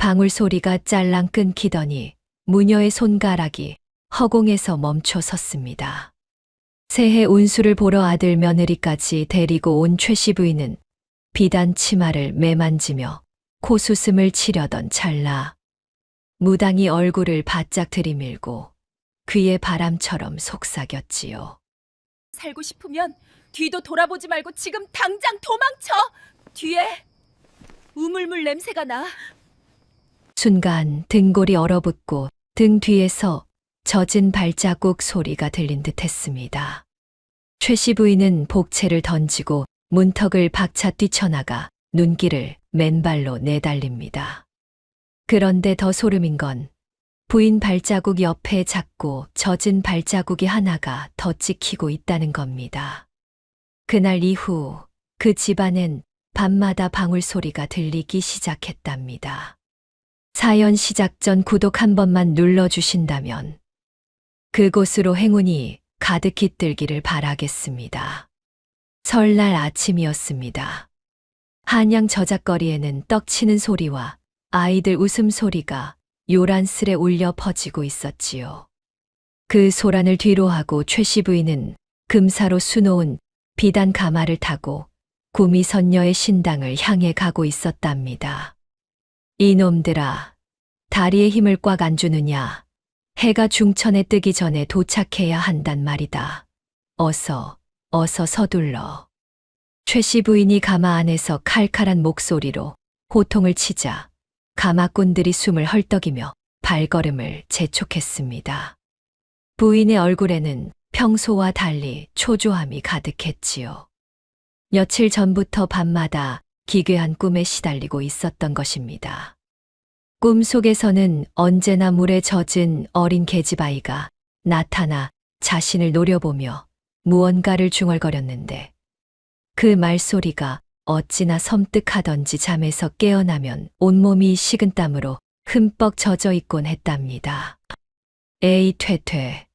방울 소리가 짤랑 끊기더니 무녀의 손가락이 허공에서 멈춰 섰습니다. 새해 운수를 보러 아들 며느리까지 데리고 온 최씨 부인은 비단 치마를 매만지며 코수슴을 치려던 찰나 무당이 얼굴을 바짝 들이밀고 귀에 바람처럼 속삭였지요. 살고 싶으면 뒤도 돌아보지 말고 지금 당장 도망쳐! 뒤에 우물물 냄새가 나. 순간 등골이 얼어붙고 등 뒤에서 젖은 발자국 소리가 들린 듯 했습니다. 최씨 부인은 복채를 던지고 문턱을 박차 뛰쳐나가 눈길을 맨발로 내달립니다. 그런데 더 소름인 건 부인 발자국 옆에 작고 젖은 발자국이 하나가 더 찍히고 있다는 겁니다. 그날 이후 그 집안엔 밤마다 방울 소리가 들리기 시작했답니다. 사연 시작 전 구독 한 번만 눌러주신다면 그곳으로 행운이 가득 깃들기를 바라겠습니다. 설날 아침이었습니다. 한양 저작거리에는 떡치는 소리와 아이들 웃음소리가 요란스레 울려 퍼지고 있었지요. 그 소란을 뒤로하고 최씨 부인은 금사로 수놓은 비단 가마를 타고 구미 선녀의 신당을 향해 가고 있었답니다. 이놈들아, 다리에 힘을 꽉 안 주느냐? 해가 중천에 뜨기 전에 도착해야 한단 말이다. 어서 서둘러. 최씨 부인이 가마 안에서 칼칼한 목소리로 호통을 치자 가마꾼들이 숨을 헐떡이며 발걸음을 재촉했습니다. 부인의 얼굴에는 평소와 달리 초조함이 가득했지요. 며칠 전부터 밤마다 기괴한 꿈에 시달리고 있었던 것입니다. 꿈속에서는 언제나 물에 젖은 어린 계집아이가 나타나 자신을 노려보며 무언가를 중얼거렸는데 그 말소리가 어찌나 섬뜩하던지 잠에서 깨어나면 온몸이 식은땀으로 흠뻑 젖어 있곤 했답니다. 에이 퇴퇴,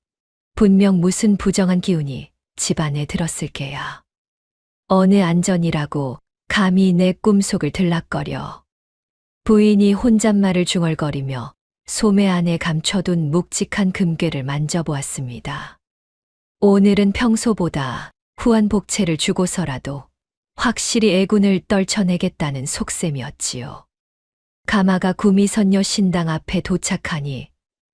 분명 무슨 부정한 기운이 집안에 들었을 게야. 어느 안전이라고 감히 내 꿈속을 들락거려. 부인이 혼잣말을 중얼거리며 소매 안에 감춰둔 묵직한 금괴를 만져보았습니다. 오늘은 평소보다 후한 복채를 주고서라도 확실히 애군을 떨쳐내겠다는 속셈이었지요. 가마가 구미선녀 신당 앞에 도착하니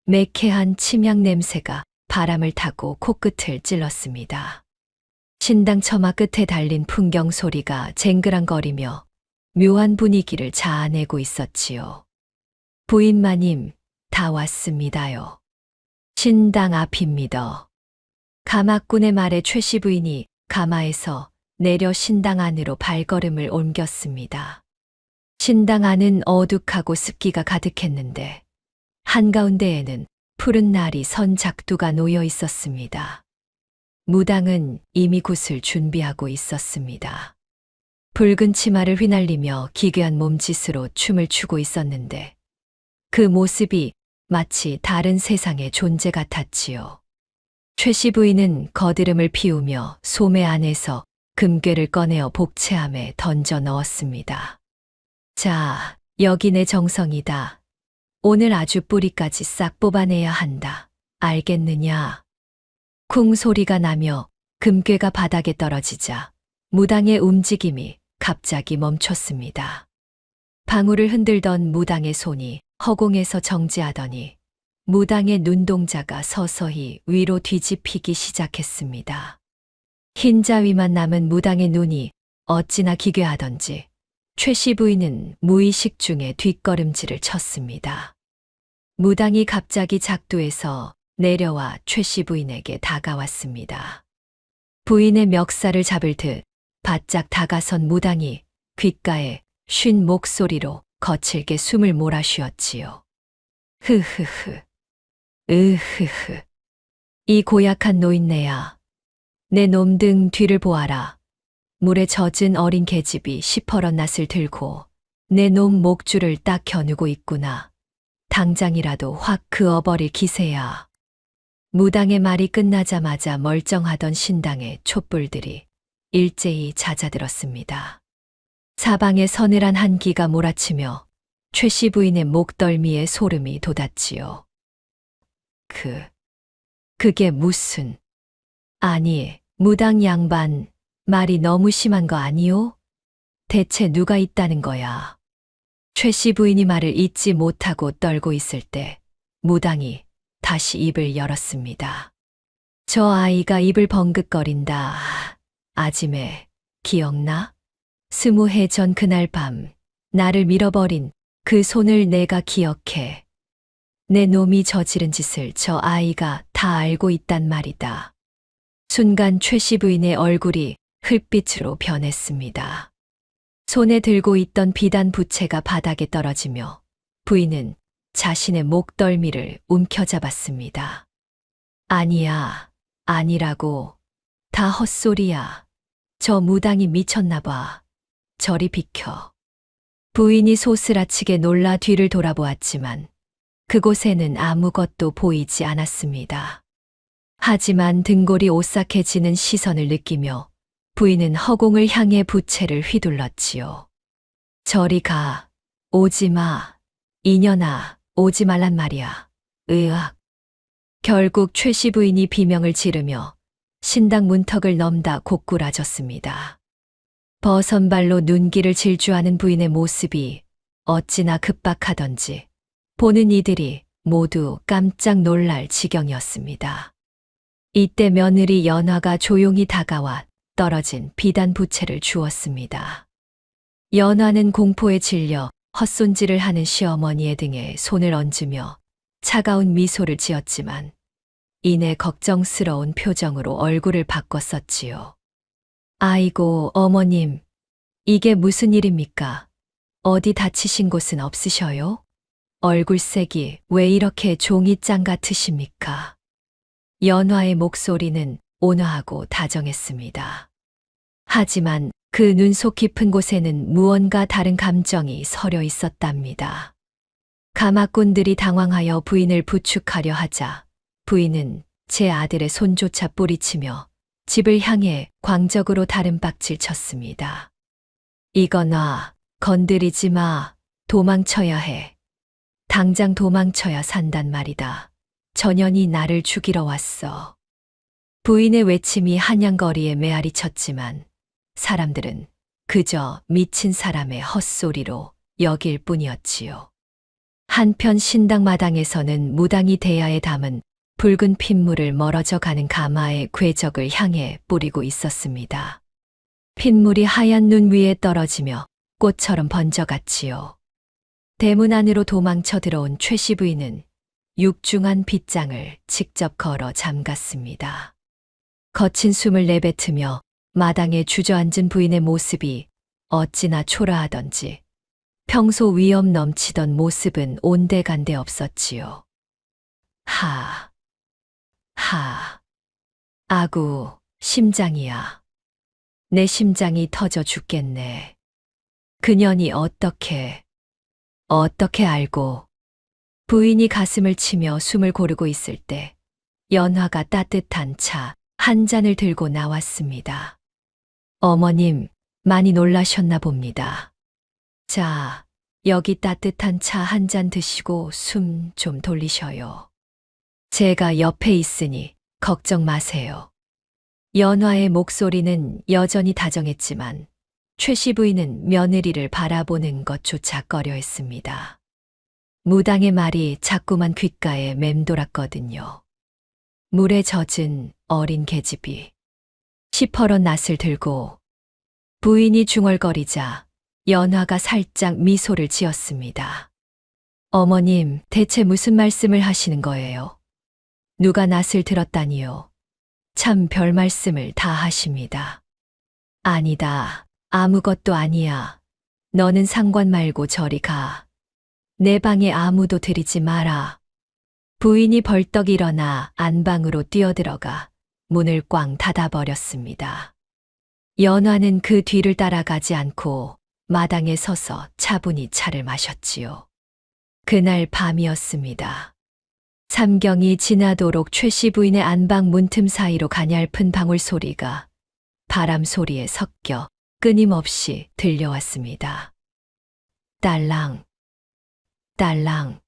매캐한 침향 냄새가 바람을 타고 코끝을 찔렀습니다. 신당 처마 끝에 달린 풍경 소리가 쟁그랑거리며 묘한 분위기를 자아내고 있었지요. 부인마님, 다 왔습니다요. 신당 앞입니다. 가마꾼의 말에 최씨 부인이 가마에서 내려 신당 안으로 발걸음을 옮겼습니다. 신당 안은 어둑하고 습기가 가득했는데 한가운데에는 푸른 날이 선 작두가 놓여 있었습니다. 무당은 이미 굿을 준비하고 있었습니다. 붉은 치마를 휘날리며 기괴한 몸짓으로 춤을 추고 있었는데 그 모습이 마치 다른 세상의 존재 같았지요. 최씨 부인은 거드름을 피우며 소매 안에서 금괴를 꺼내어 복채함에 던져 넣었습니다. 자, 여기 내 정성이다. 오늘 아주 뿌리까지 싹 뽑아내야 한다. 알겠느냐? 쿵 소리가 나며 금괴가 바닥에 떨어지자 무당의 움직임이 갑자기 멈췄습니다. 방울을 흔들던 무당의 손이 허공에서 정지하더니 무당의 눈동자가 서서히 위로 뒤집히기 시작했습니다. 흰자위만 남은 무당의 눈이 어찌나 기괴하던지 최씨 부인은 무의식 중에 뒷걸음질을 쳤습니다. 무당이 갑자기 작두에서 내려와 최씨 부인에게 다가왔습니다. 부인의 멱살을 잡을 듯 바짝 다가선 무당이 귓가에 쉰 목소리로 거칠게 숨을 몰아쉬었지요. 흐흐흐, 으흐흐. 이 고약한 노인네야. 내 놈 등 뒤를 보아라. 물에 젖은 어린 계집이 시퍼런 낫을 들고 내 놈 목줄을 딱 겨누고 있구나. 당장이라도 확 그어버릴 기세야. 무당의 말이 끝나자마자 멀쩡하던 신당의 촛불들이 일제히 잦아들었습니다. 사방에 서늘한 한기가 몰아치며 최씨 부인의 목덜미에 소름이 돋았지요. 그게 무슨... 아니, 무당 양반, 말이 너무 심한 거 아니오? 대체 누가 있다는 거야? 최씨 부인이 말을 잇지 못하고 떨고 있을 때 무당이 다시 입을 열었습니다. 저 아이가 입을 벙긋거린다. 아지매, 기억나? 20해 전 그날 밤 나를 밀어버린 그 손을 내가 기억해. 내 놈이 저지른 짓을 저 아이가 다 알고 있단 말이다. 순간 최씨 부인의 얼굴이 흙빛으로 변했습니다. 손에 들고 있던 비단 부채가 바닥에 떨어지며 부인은 자신의 목덜미를 움켜잡았습니다. 아니야, 아니라고. 다 헛소리야. 저 무당이 미쳤나 봐. 저리 비켜. 부인이 소스라치게 놀라 뒤를 돌아보았지만 그곳에는 아무것도 보이지 않았습니다. 하지만 등골이 오싹해지는 시선을 느끼며 부인은 허공을 향해 부채를 휘둘렀지요. 저리 가. 오지 마. 이년아, 오지 말란 말이야. 으악. 결국 최씨 부인이 비명을 지르며 신당 문턱을 넘다 고꾸라졌습니다. 버선발로 눈길을 질주하는 부인의 모습이 어찌나 급박하던지 보는 이들이 모두 깜짝 놀랄 지경이었습니다. 이때 며느리 연화가 조용히 다가와 떨어진 비단 부채를 주었습니다. 연화는 공포에 질려 헛손질을 하는 시어머니의 등에 손을 얹으며 차가운 미소를 지었지만 이내 걱정스러운 표정으로 얼굴을 바꿨었지요. 아이고, 어머님, 이게 무슨 일입니까? 어디 다치신 곳은 없으셔요? 얼굴색이 왜 이렇게 종이장 같으십니까? 연화의 목소리는 온화하고 다정했습니다. 하지만 그 눈속 깊은 곳에는 무언가 다른 감정이 서려 있었답니다. 가마꾼들이 당황하여 부인을 부축하려 하자 부인은 제 아들의 손조차 뿌리치며 집을 향해 광적으로 다른박질 쳤습니다. 이거 놔, 건드리지 마, 도망쳐야 해. 당장 도망쳐야 산단 말이다. 전현이 나를 죽이러 왔어. 부인의 외침이 한양거리에 메아리 쳤지만 사람들은 그저 미친 사람의 헛소리로 여길 뿐이었지요. 한편 신당 마당에서는 무당이 대야에 담은 붉은 핏물을 멀어져 가는 가마의 궤적을 향해 뿌리고 있었습니다. 핏물이 하얀 눈 위에 떨어지며 꽃처럼 번져갔지요. 대문 안으로 도망쳐 들어온 최씨 부인은 육중한 빗장을 직접 걸어 잠갔습니다. 거친 숨을 내뱉으며 마당에 주저앉은 부인의 모습이 어찌나 초라하던지 평소 위험 넘치던 모습은 온데간데 없었지요. 아구, 심장이야. 내 심장이 터져 죽겠네. 그년이 어떻게 알고. 부인이 가슴을 치며 숨을 고르고 있을 때 연화가 따뜻한 차 한 잔을 들고 나왔습니다. 어머님, 많이 놀라셨나 봅니다. 자, 여기 따뜻한 차 한 잔 드시고 숨 좀 돌리셔요. 제가 옆에 있으니 걱정 마세요. 연화의 목소리는 여전히 다정했지만 최씨 부인은 며느리를 바라보는 것조차 꺼려했습니다. 무당의 말이 자꾸만 귓가에 맴돌았거든요. 물에 젖은 어린 계집이 시퍼런 낫을 들고 부인이 중얼거리자 연화가 살짝 미소를 지었습니다. 어머님, 대체 무슨 말씀을 하시는 거예요? 누가 낫을 들었다니요? 참 별 말씀을 다 하십니다. 아니다. 아무것도 아니야. 너는 상관 말고 저리 가. 내 방에 아무도 들이지 마라. 부인이 벌떡 일어나 안방으로 뛰어들어가 문을 꽝 닫아버렸습니다. 연화는 그 뒤를 따라가지 않고 마당에 서서 차분히 차를 마셨지요. 그날 밤이었습니다. 삼경이 지나도록 최씨 부인의 안방 문틈 사이로 가냘픈 방울 소리가 바람 소리에 섞여 끊임없이 들려왔습니다. 딸랑, 딸랑.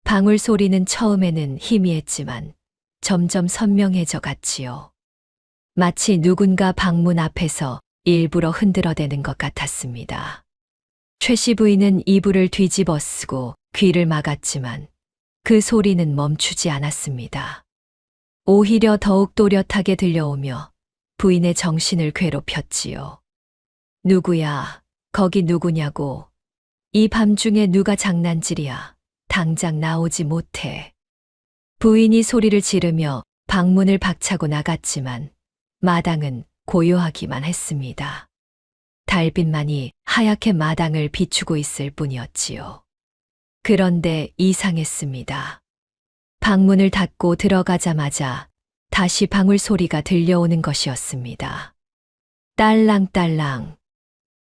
방울 소리는 처음에는 희미했지만 점점 선명해져 갔지요. 마치 누군가 방문 앞에서 일부러 흔들어대는 것 같았습니다. 최씨 부인은 이불을 뒤집어 쓰고 귀를 막았지만 그 소리는 멈추지 않았습니다. 오히려 더욱 또렷하게 들려오며 부인의 정신을 괴롭혔지요. 누구야? 거기 누구냐고. 이 밤중에 누가 장난질이야. 당장 나오지 못해. 부인이 소리를 지르며 방문을 박차고 나갔지만 마당은 고요하기만 했습니다. 달빛만이 하얗게 마당을 비추고 있을 뿐이었지요. 그런데 이상했습니다. 방문을 닫고 들어가자마자 다시 방울 소리가 들려오는 것이었습니다. 딸랑딸랑,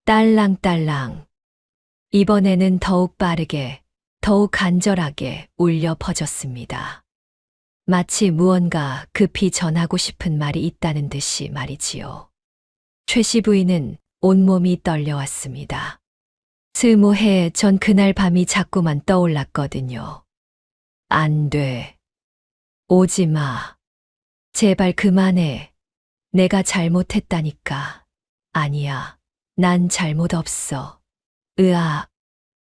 딸랑딸랑. 이번에는 더욱 빠르게, 더욱 간절하게 울려 퍼졌습니다. 마치 무언가 급히 전하고 싶은 말이 있다는 듯이 말이지요. 최씨 부인은 온몸이 떨려왔습니다. 20해 전 그날 밤이 자꾸만 떠올랐거든요. 안 돼. 오지 마. 제발 그만해. 내가 잘못했다니까. 아니야. 난 잘못 없어. 으아.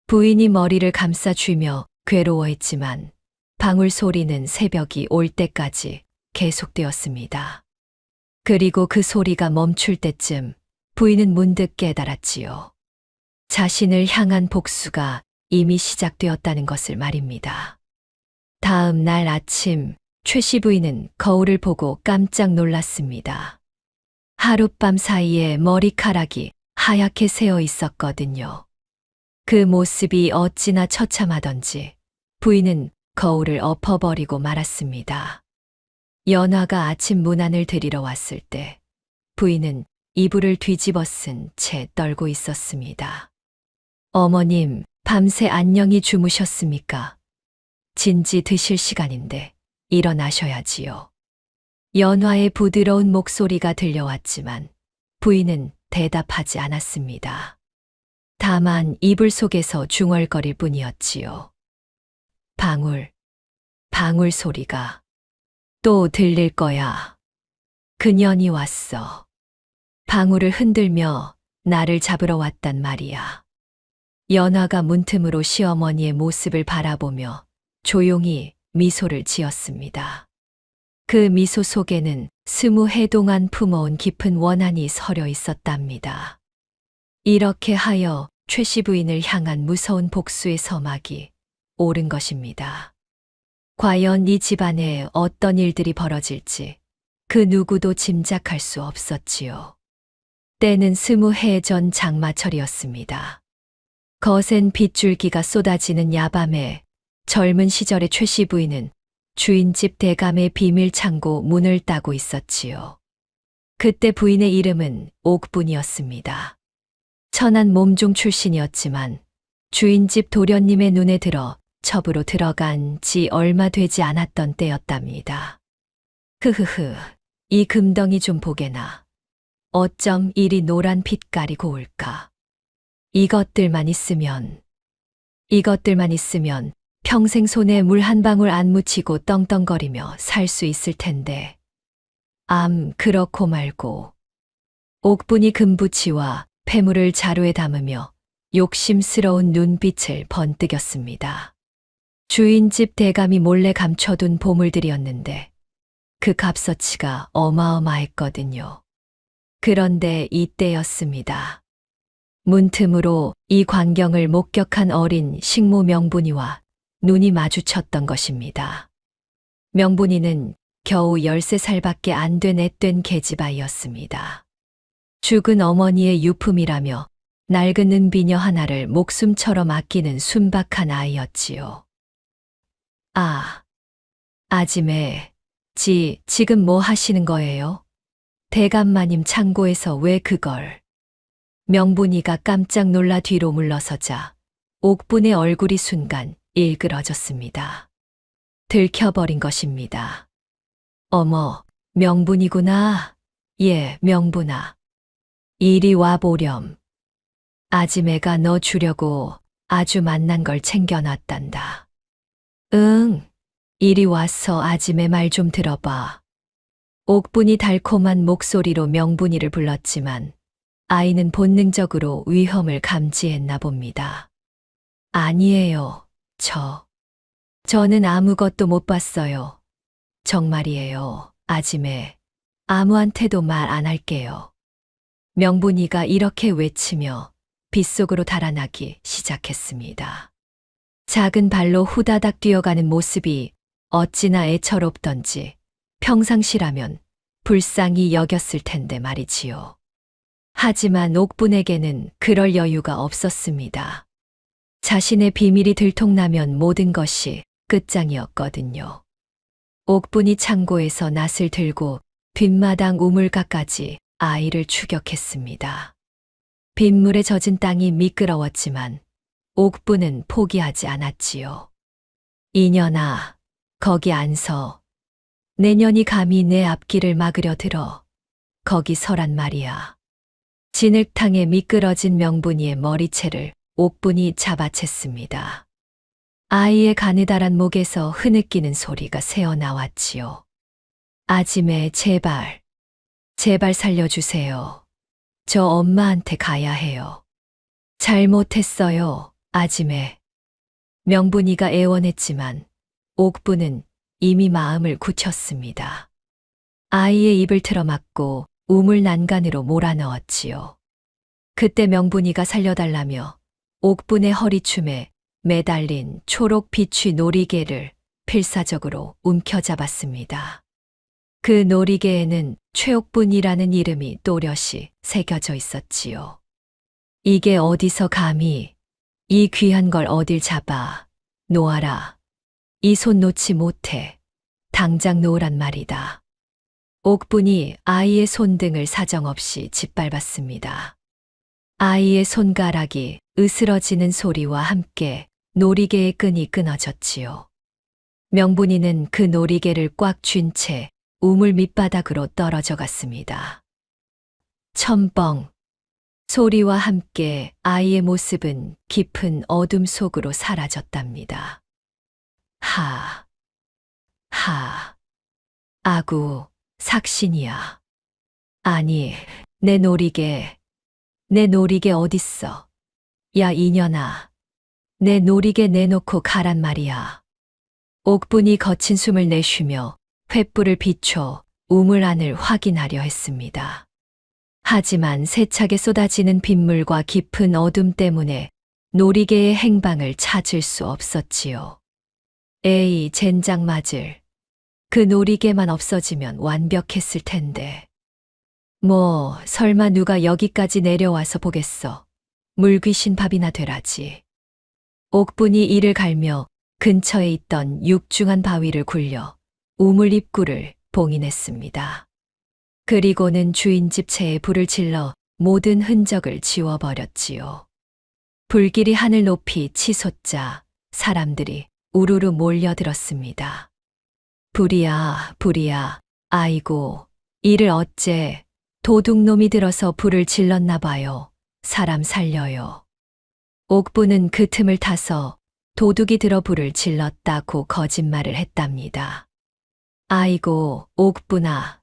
부인이 머리를 감싸쥐며 괴로워했지만 방울 소리는 새벽이 올 때까지 계속되었습니다. 그리고 그 소리가 멈출 때쯤 부인은 문득 깨달았지요. 자신을 향한 복수가 이미 시작되었다는 것을 말입니다. 다음 날 아침 최씨 부인은 거울을 보고 깜짝 놀랐습니다. 하룻밤 사이에 머리카락이 하얗게 새어 있었거든요. 그 모습이 어찌나 처참하던지 부인은 거울을 엎어버리고 말았습니다. 연화가 아침 문안을 드리러 왔을 때 부인은 이불을 뒤집어 쓴 채 떨고 있었습니다. 어머님, 밤새 안녕히 주무셨습니까? 진지 드실 시간인데 일어나셔야지요. 연화의 부드러운 목소리가 들려왔지만 부인은 대답하지 않았습니다. 다만 이불 속에서 중얼거릴 뿐이었지요. 방울 소리가 또 들릴 거야. 그년이 왔어. 방울을 흔들며 나를 잡으러 왔단 말이야. 연화가 문틈으로 시어머니의 모습을 바라보며 조용히 미소를 지었습니다. 그 미소 속에는 20해 동안 품어온 깊은 원한이 서려 있었답니다. 이렇게 하여 최씨 부인을 향한 무서운 복수의 서막이 오른 것입니다. 과연 이 집안에 어떤 일들이 벌어질지 그 누구도 짐작할 수 없었지요. 때는 20해 전 장마철이었습니다. 거센 빗줄기가 쏟아지는 야밤에 젊은 시절의 최씨 부인은 주인집 대감의 비밀 창고 문을 따고 있었지요. 그때 부인의 이름은 옥분이었습니다. 천한 몸종 출신이었지만 주인집 도련님의 눈에 들어 첩으로 들어간 지 얼마 되지 않았던 때였답니다. 흐흐흐, 이 금덩이 좀 보게나. 어쩜 이리 노란 빛깔이 고울까. 이것들만 있으면 평생 손에 물 한 방울 안 묻히고 떵떵거리며 살 수 있을 텐데. 그렇고 말고. 옥분이 금부치와 폐물을 자루에 담으며 욕심스러운 눈빛을 번뜩였습니다. 주인집 대감이 몰래 감춰둔 보물들이었는데 그 값어치가 어마어마했거든요. 그런데 이때였습니다. 문틈으로 이 광경을 목격한 어린 식모 명분이와 눈이 마주쳤던 것입니다. 명분이는 겨우 13살밖에 안 된 앳된 계집아이였습니다. 죽은 어머니의 유품이라며 낡은 은비녀 하나를 목숨처럼 아끼는 순박한 아이였지요. 아지매, 지금 뭐 하시는 거예요? 대감마님 창고에서 왜 그걸? 명분이가 깜짝 놀라 뒤로 물러서자 옥분의 얼굴이 순간 일그러졌습니다. 들켜버린 것입니다. 어머, 명분이구나. 예, 명분아. 이리 와보렴. 아지매가 너 주려고 아주 맛난 걸 챙겨놨단다. 응, 이리 와서 아짐의 말 좀 들어봐. 옥분이 달콤한 목소리로 명분이를 불렀지만 아이는 본능적으로 위험을 감지했나 봅니다. 아니에요, 저는 아무것도 못 봤어요. 정말이에요, 아짐에. 아무한테도 말 안 할게요. 명분이가 이렇게 외치며 빗속으로 달아나기 시작했습니다. 작은 발로 후다닥 뛰어가는 모습이 어찌나 애처롭던지 평상시라면 불쌍히 여겼을 텐데 말이지요. 하지만 옥분에게는 그럴 여유가 없었습니다. 자신의 비밀이 들통나면 모든 것이 끝장이었거든요. 옥분이 창고에서 낫을 들고 뒷마당 우물가까지 아이를 추격했습니다. 빗물에 젖은 땅이 미끄러웠지만 옥분은 포기하지 않았지요. 이년아, 거기 안 서. 내년이 감히 내 앞길을 막으려 들어. 거기 서란 말이야. 진흙탕에 미끄러진 명분이의 머리채를 옥분이 잡아챘습니다. 아이의 가느다란 목에서 흐느끼는 소리가 새어나왔지요. 아짐에 제발 살려주세요. 저 엄마한테 가야 해요. 잘못했어요, 아짐에. 명분이가 애원했지만 옥분은 이미 마음을 굳혔습니다. 아이의 입을 틀어막고 우물 난간으로 몰아넣었지요. 그때 명분이가 살려달라며 옥분의 허리춤에 매달린 초록 비취 놀이개를 필사적으로 움켜잡았습니다. 그 놀이개에는 최옥분이라는 이름이 또렷이 새겨져 있었지요. 이게 어디서 감히 이 귀한 걸 어딜 잡아 놓아라. 이 손 놓지 못해. 당장 놓으란 말이다. 옥분이 아이의 손등을 사정없이 짓밟았습니다. 아이의 손가락이 으스러지는 소리와 함께 놀이개의 끈이 끊어졌지요. 명분이는 그 놀이개를 꽉 쥔 채 우물 밑바닥으로 떨어져 갔습니다. 첨벙. 소리와 함께 아이의 모습은 깊은 어둠 속으로 사라졌답니다. 아구, 삭신이야. 아니, 내 놀이개 어딨어? 야, 이년아. 내 놀이개 내놓고 가란 말이야. 옥분이 거친 숨을 내쉬며 횃불을 비춰 우물 안을 확인하려 했습니다. 하지만 세차게 쏟아지는 빗물과 깊은 어둠 때문에 놀이개의 행방을 찾을 수 없었지요. 에이, 젠장 맞을. 그 놀이개만 없어지면 완벽했을 텐데. 뭐, 설마 누가 여기까지 내려와서 보겠어. 물귀신 밥이나 되라지. 옥분이 이를 갈며 근처에 있던 육중한 바위를 굴려 우물 입구를 봉인했습니다. 그리고는 주인집 채에 불을 질러 모든 흔적을 지워버렸지요. 불길이 하늘 높이 치솟자 사람들이 우르르 몰려들었습니다. 불이야. 아이고, 이를 어째 도둑놈이 들어서 불을 질렀나 봐요. 사람 살려요. 옥분은 그 틈을 타서 도둑이 들어 불을 질렀다고 거짓말을 했답니다. 아이고, 옥분아.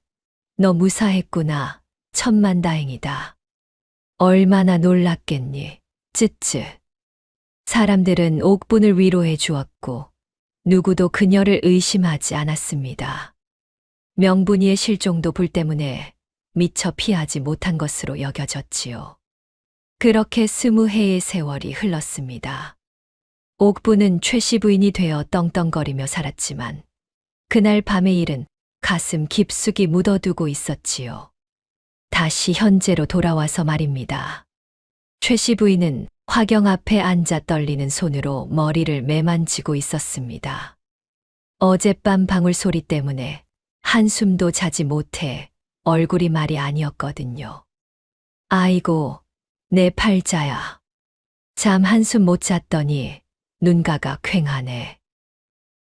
너 무사했구나. 천만다행이다. 얼마나 놀랐겠니. 쯧쯧. 사람들은 옥분을 위로해 주었고 누구도 그녀를 의심하지 않았습니다. 명분이의 실종도 불 때문에 미처 피하지 못한 것으로 여겨졌지요. 그렇게 20해의 세월이 흘렀습니다. 옥분은 최씨 부인이 되어 떵떵거리며 살았지만 그날 밤의 일은 가슴 깊숙이 묻어두고 있었지요. 다시 현재로 돌아와서 말입니다. 최씨 부인은 화경 앞에 앉아 떨리는 손으로 머리를 매만지고 있었습니다. 어젯밤 방울 소리 때문에 한숨도 자지 못해 얼굴이 말이 아니었거든요. 아이고, 내 팔자야. 잠 한숨 못 잤더니 눈가가 퀭하네.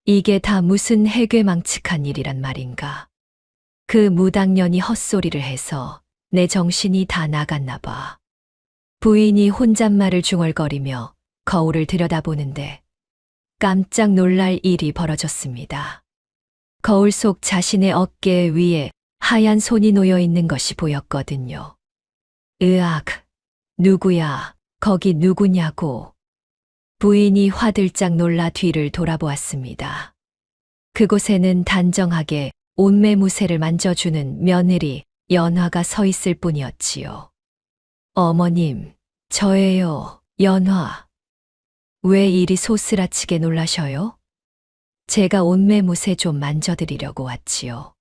이게 다 무슨 해괴망측한 일이란 말인가. 그 무당년이 헛소리를 해서 내 정신이 다 나갔나 봐. 부인이 혼잣말을 중얼거리며 거울을 들여다보는데 깜짝 놀랄 일이 벌어졌습니다. 거울 속 자신의 어깨 위에 하얀 손이 놓여 있는 것이 보였거든요. 으악, 누구야, 거기 누구냐고. 부인이 화들짝 놀라 뒤를 돌아보았습니다. 그곳에는 단정하게 옷매무새를 만져주는 며느리 연화가 서 있을 뿐이었지요. 어머님, 저예요, 연화. 왜 이리 소스라치게 놀라셔요? 제가 옷매무새 좀 만져드리려고 왔지요.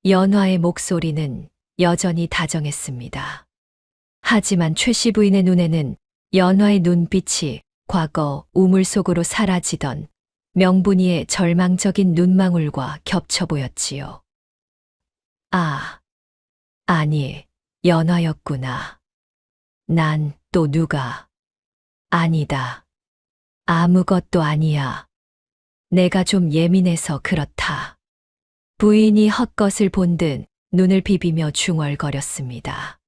연화의 목소리는 여전히 다정했습니다. 하지만 최씨 부인의 눈에는 연화의 눈빛이 과거 우물 속으로 사라지던 명분이의 절망적인 눈망울과 겹쳐 보였지요. 아, 아니, 연화였구나. 난 또 누가? 아니다. 아무것도 아니야. 내가 좀 예민해서 그렇다. 부인이 헛것을 본 듯 눈을 비비며 중얼거렸습니다.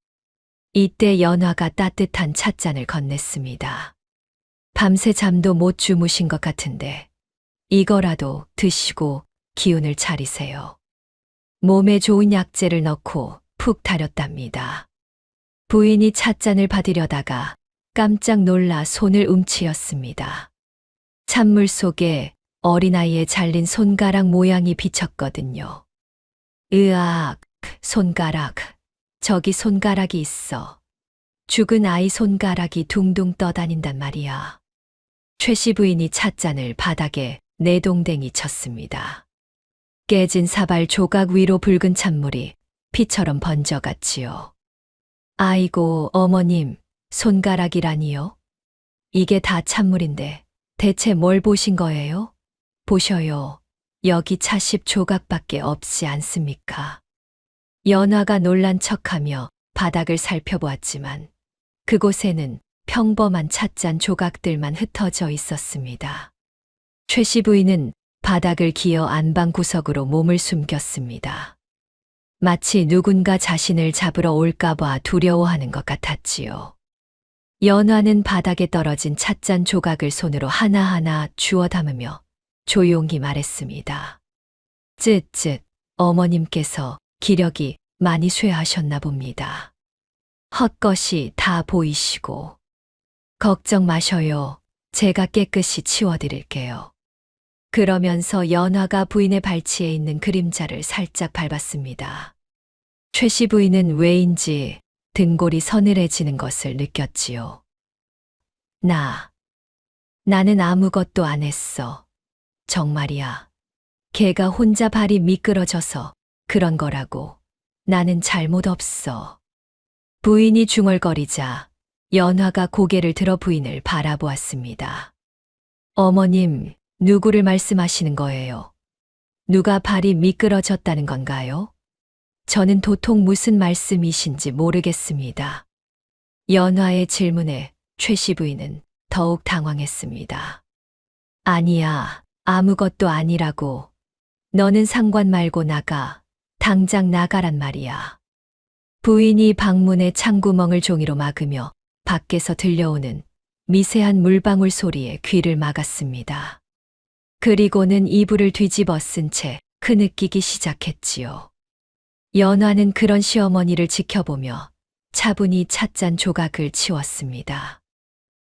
이때 연화가 따뜻한 찻잔을 건넸습니다. 밤새 잠도 못 주무신 것 같은데 이거라도 드시고 기운을 차리세요. 몸에 좋은 약재를 넣고 푹 다렸답니다. 부인이 찻잔을 받으려다가 깜짝 놀라 손을 움츠렸습니다. 찬물 속에 어린아이의 잘린 손가락 모양이 비쳤거든요. 으악, 손가락. 저기 손가락이 있어. 죽은 아이 손가락이 둥둥 떠다닌단 말이야. 최씨 부인이 찻잔을 바닥에 내동댕이 쳤습니다. 깨진 사발 조각 위로 붉은 찬물이 피처럼 번져갔지요. 아이고, 어머님, 손가락이라니요? 이게 다 찬물인데 대체 뭘 보신 거예요? 보셔요. 여기 찻십 조각밖에 없지 않습니까? 연화가 놀란 척하며 바닥을 살펴보았지만 그곳에는 평범한 찻잔 조각들만 흩어져 있었습니다. 최씨 부인은 바닥을 기어 안방 구석으로 몸을 숨겼습니다. 마치 누군가 자신을 잡으러 올까봐 두려워하는 것 같았지요. 연화는 바닥에 떨어진 찻잔 조각을 손으로 하나하나 주워 담으며 조용히 말했습니다. 쯧쯧, 어머님께서 기력이 많이 쇠하셨나 봅니다. 헛것이 다 보이시고. 걱정 마셔요. 제가 깨끗이 치워드릴게요. 그러면서 연화가 부인의 발치에 있는 그림자를 살짝 밟았습니다. 최씨 부인은 왜인지 등골이 서늘해지는 것을 느꼈지요. 나는 아무것도 안 했어. 정말이야. 걔가 혼자 발이 미끄러져서 그런 거라고. 나는 잘못 없어. 부인이 중얼거리자 연화가 고개를 들어 부인을 바라보았습니다. 어머님, 누구를 말씀하시는 거예요? 누가 발이 미끄러졌다는 건가요? 저는 도통 무슨 말씀이신지 모르겠습니다. 연화의 질문에 최씨 부인은 더욱 당황했습니다. 아니야, 아무것도 아니라고. 너는 상관 말고 나가. 당장 나가란 말이야. 부인이 방문의 창구멍을 종이로 막으며 밖에서 들려오는 미세한 물방울 소리에 귀를 막았습니다. 그리고는 이불을 뒤집어 쓴 채 흐느끼기 시작했지요. 연화는 그런 시어머니를 지켜보며 차분히 찻잔 조각을 치웠습니다.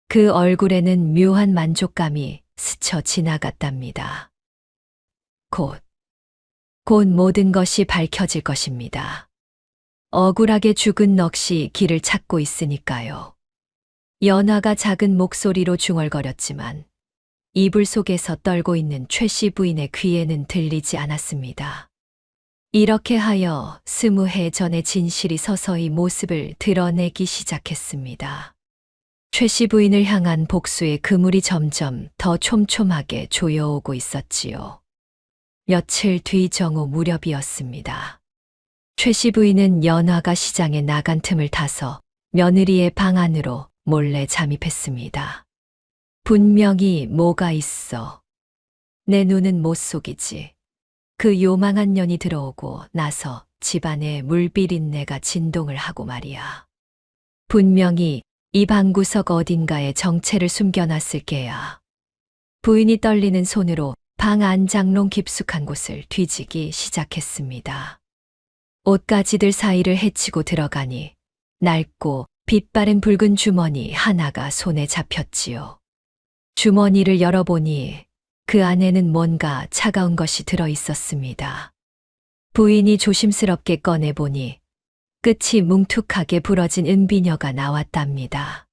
그 얼굴에는 묘한 만족감이 스쳐 지나갔답니다. 곧 모든 것이 밝혀질 것입니다. 억울하게 죽은 넋이 길을 찾고 있으니까요. 연화가 작은 목소리로 중얼거렸지만 이불 속에서 떨고 있는 최씨 부인의 귀에는 들리지 않았습니다. 이렇게 하여 20해 전의 진실이 서서히 모습을 드러내기 시작했습니다. 최씨 부인을 향한 복수의 그물이 점점 더 촘촘하게 조여오고 있었지요. 며칠 뒤 정오 무렵이었습니다. 최씨 부인은 연화가 시장에 나간 틈을 타서 며느리의 방 안으로 몰래 잠입했습니다. 분명히 뭐가 있어. 내 눈은 못 속이지. 그 요망한 년이 들어오고 나서 집안에 물비린내가 진동을 하고 말이야. 분명히 이 방구석 어딘가에 정체를 숨겨놨을 게야. 부인이 떨리는 손으로 방 안장롱 깊숙한 곳을 뒤지기 시작했습니다. 옷가지들 사이를 헤치고 들어가니 낡고 빛바랜 붉은 주머니 하나가 손에 잡혔지요. 주머니를 열어보니 그 안에는 뭔가 차가운 것이 들어 있었습니다. 부인이 조심스럽게 꺼내보니 끝이 뭉툭하게 부러진 은비녀가 나왔답니다.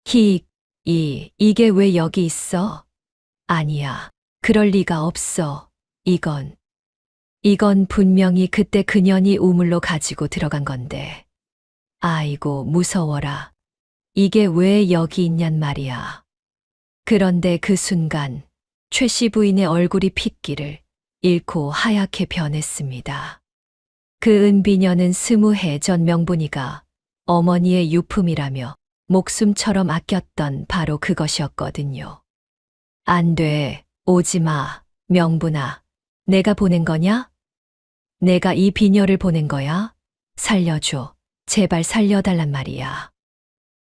이게 왜 여기 있어? 아니야. 그럴 리가 없어. 이건 분명히 그때 그년이 우물로 가지고 들어간 건데. 아이고, 무서워라. 이게 왜 여기 있냔 말이야. 그런데 그 순간 최 씨 부인의 얼굴이 핏기를 잃고 하얗게 변했습니다. 그 은비녀는 20해 전 명분이가 어머니의 유품이라며 목숨처럼 아꼈던 바로 그것이었거든요. 안 돼, 오지 마, 명분아. 내가 보낸 거냐? 내가 이 비녀를 보낸 거야? 살려줘. 제발 살려달란 말이야.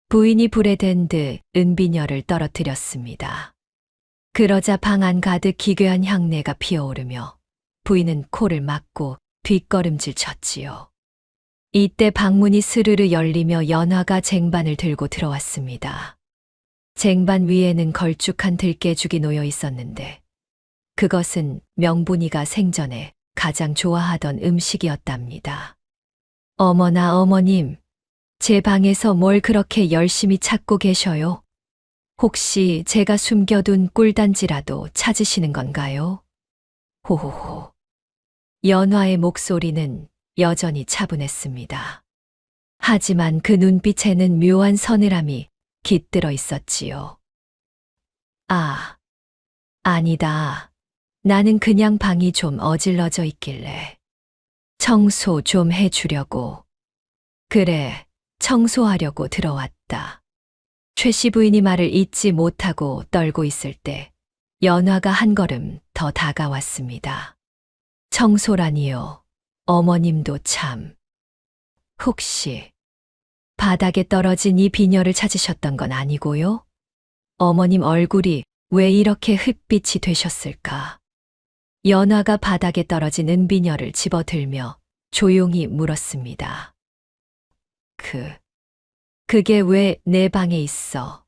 부인이 불에 댄 듯 은비녀를 떨어뜨렸습니다. 그러자 방 안 가득 기괴한 향내가 피어오르며 부인은 코를 막고 뒷걸음질 쳤지요. 이때 방문이 스르르 열리며 연화가 쟁반을 들고 들어왔습니다. 쟁반 위에는 걸쭉한 들깨죽이 놓여 있었는데 그것은 명분이가 생전에 가장 좋아하던 음식이었답니다. 어머나 어머님, 제 방에서 뭘 그렇게 열심히 찾고 계셔요? 혹시 제가 숨겨둔 꿀단지라도 찾으시는 건가요? 호호호. 연화의 목소리는 여전히 차분했습니다. 하지만 그 눈빛에는 묘한 서늘함이 깃들어 있었지요. 아니다. 나는 그냥 방이 좀 어질러져 있길래 청소 좀 해주려고. 그래, 청소하려고 들어왔다. 최 씨 부인이 말을 잇지 못하고 떨고 있을 때 연화가 한 걸음 더 다가왔습니다. 청소라니요. 어머님도 참. 혹시 바닥에 떨어진 이 비녀를 찾으셨던 건 아니고요? 어머님 얼굴이 왜 이렇게 흙빛이 되셨을까? 연화가 바닥에 떨어진 은비녀를 집어들며 조용히 물었습니다. 그게 왜 내 방에 있어?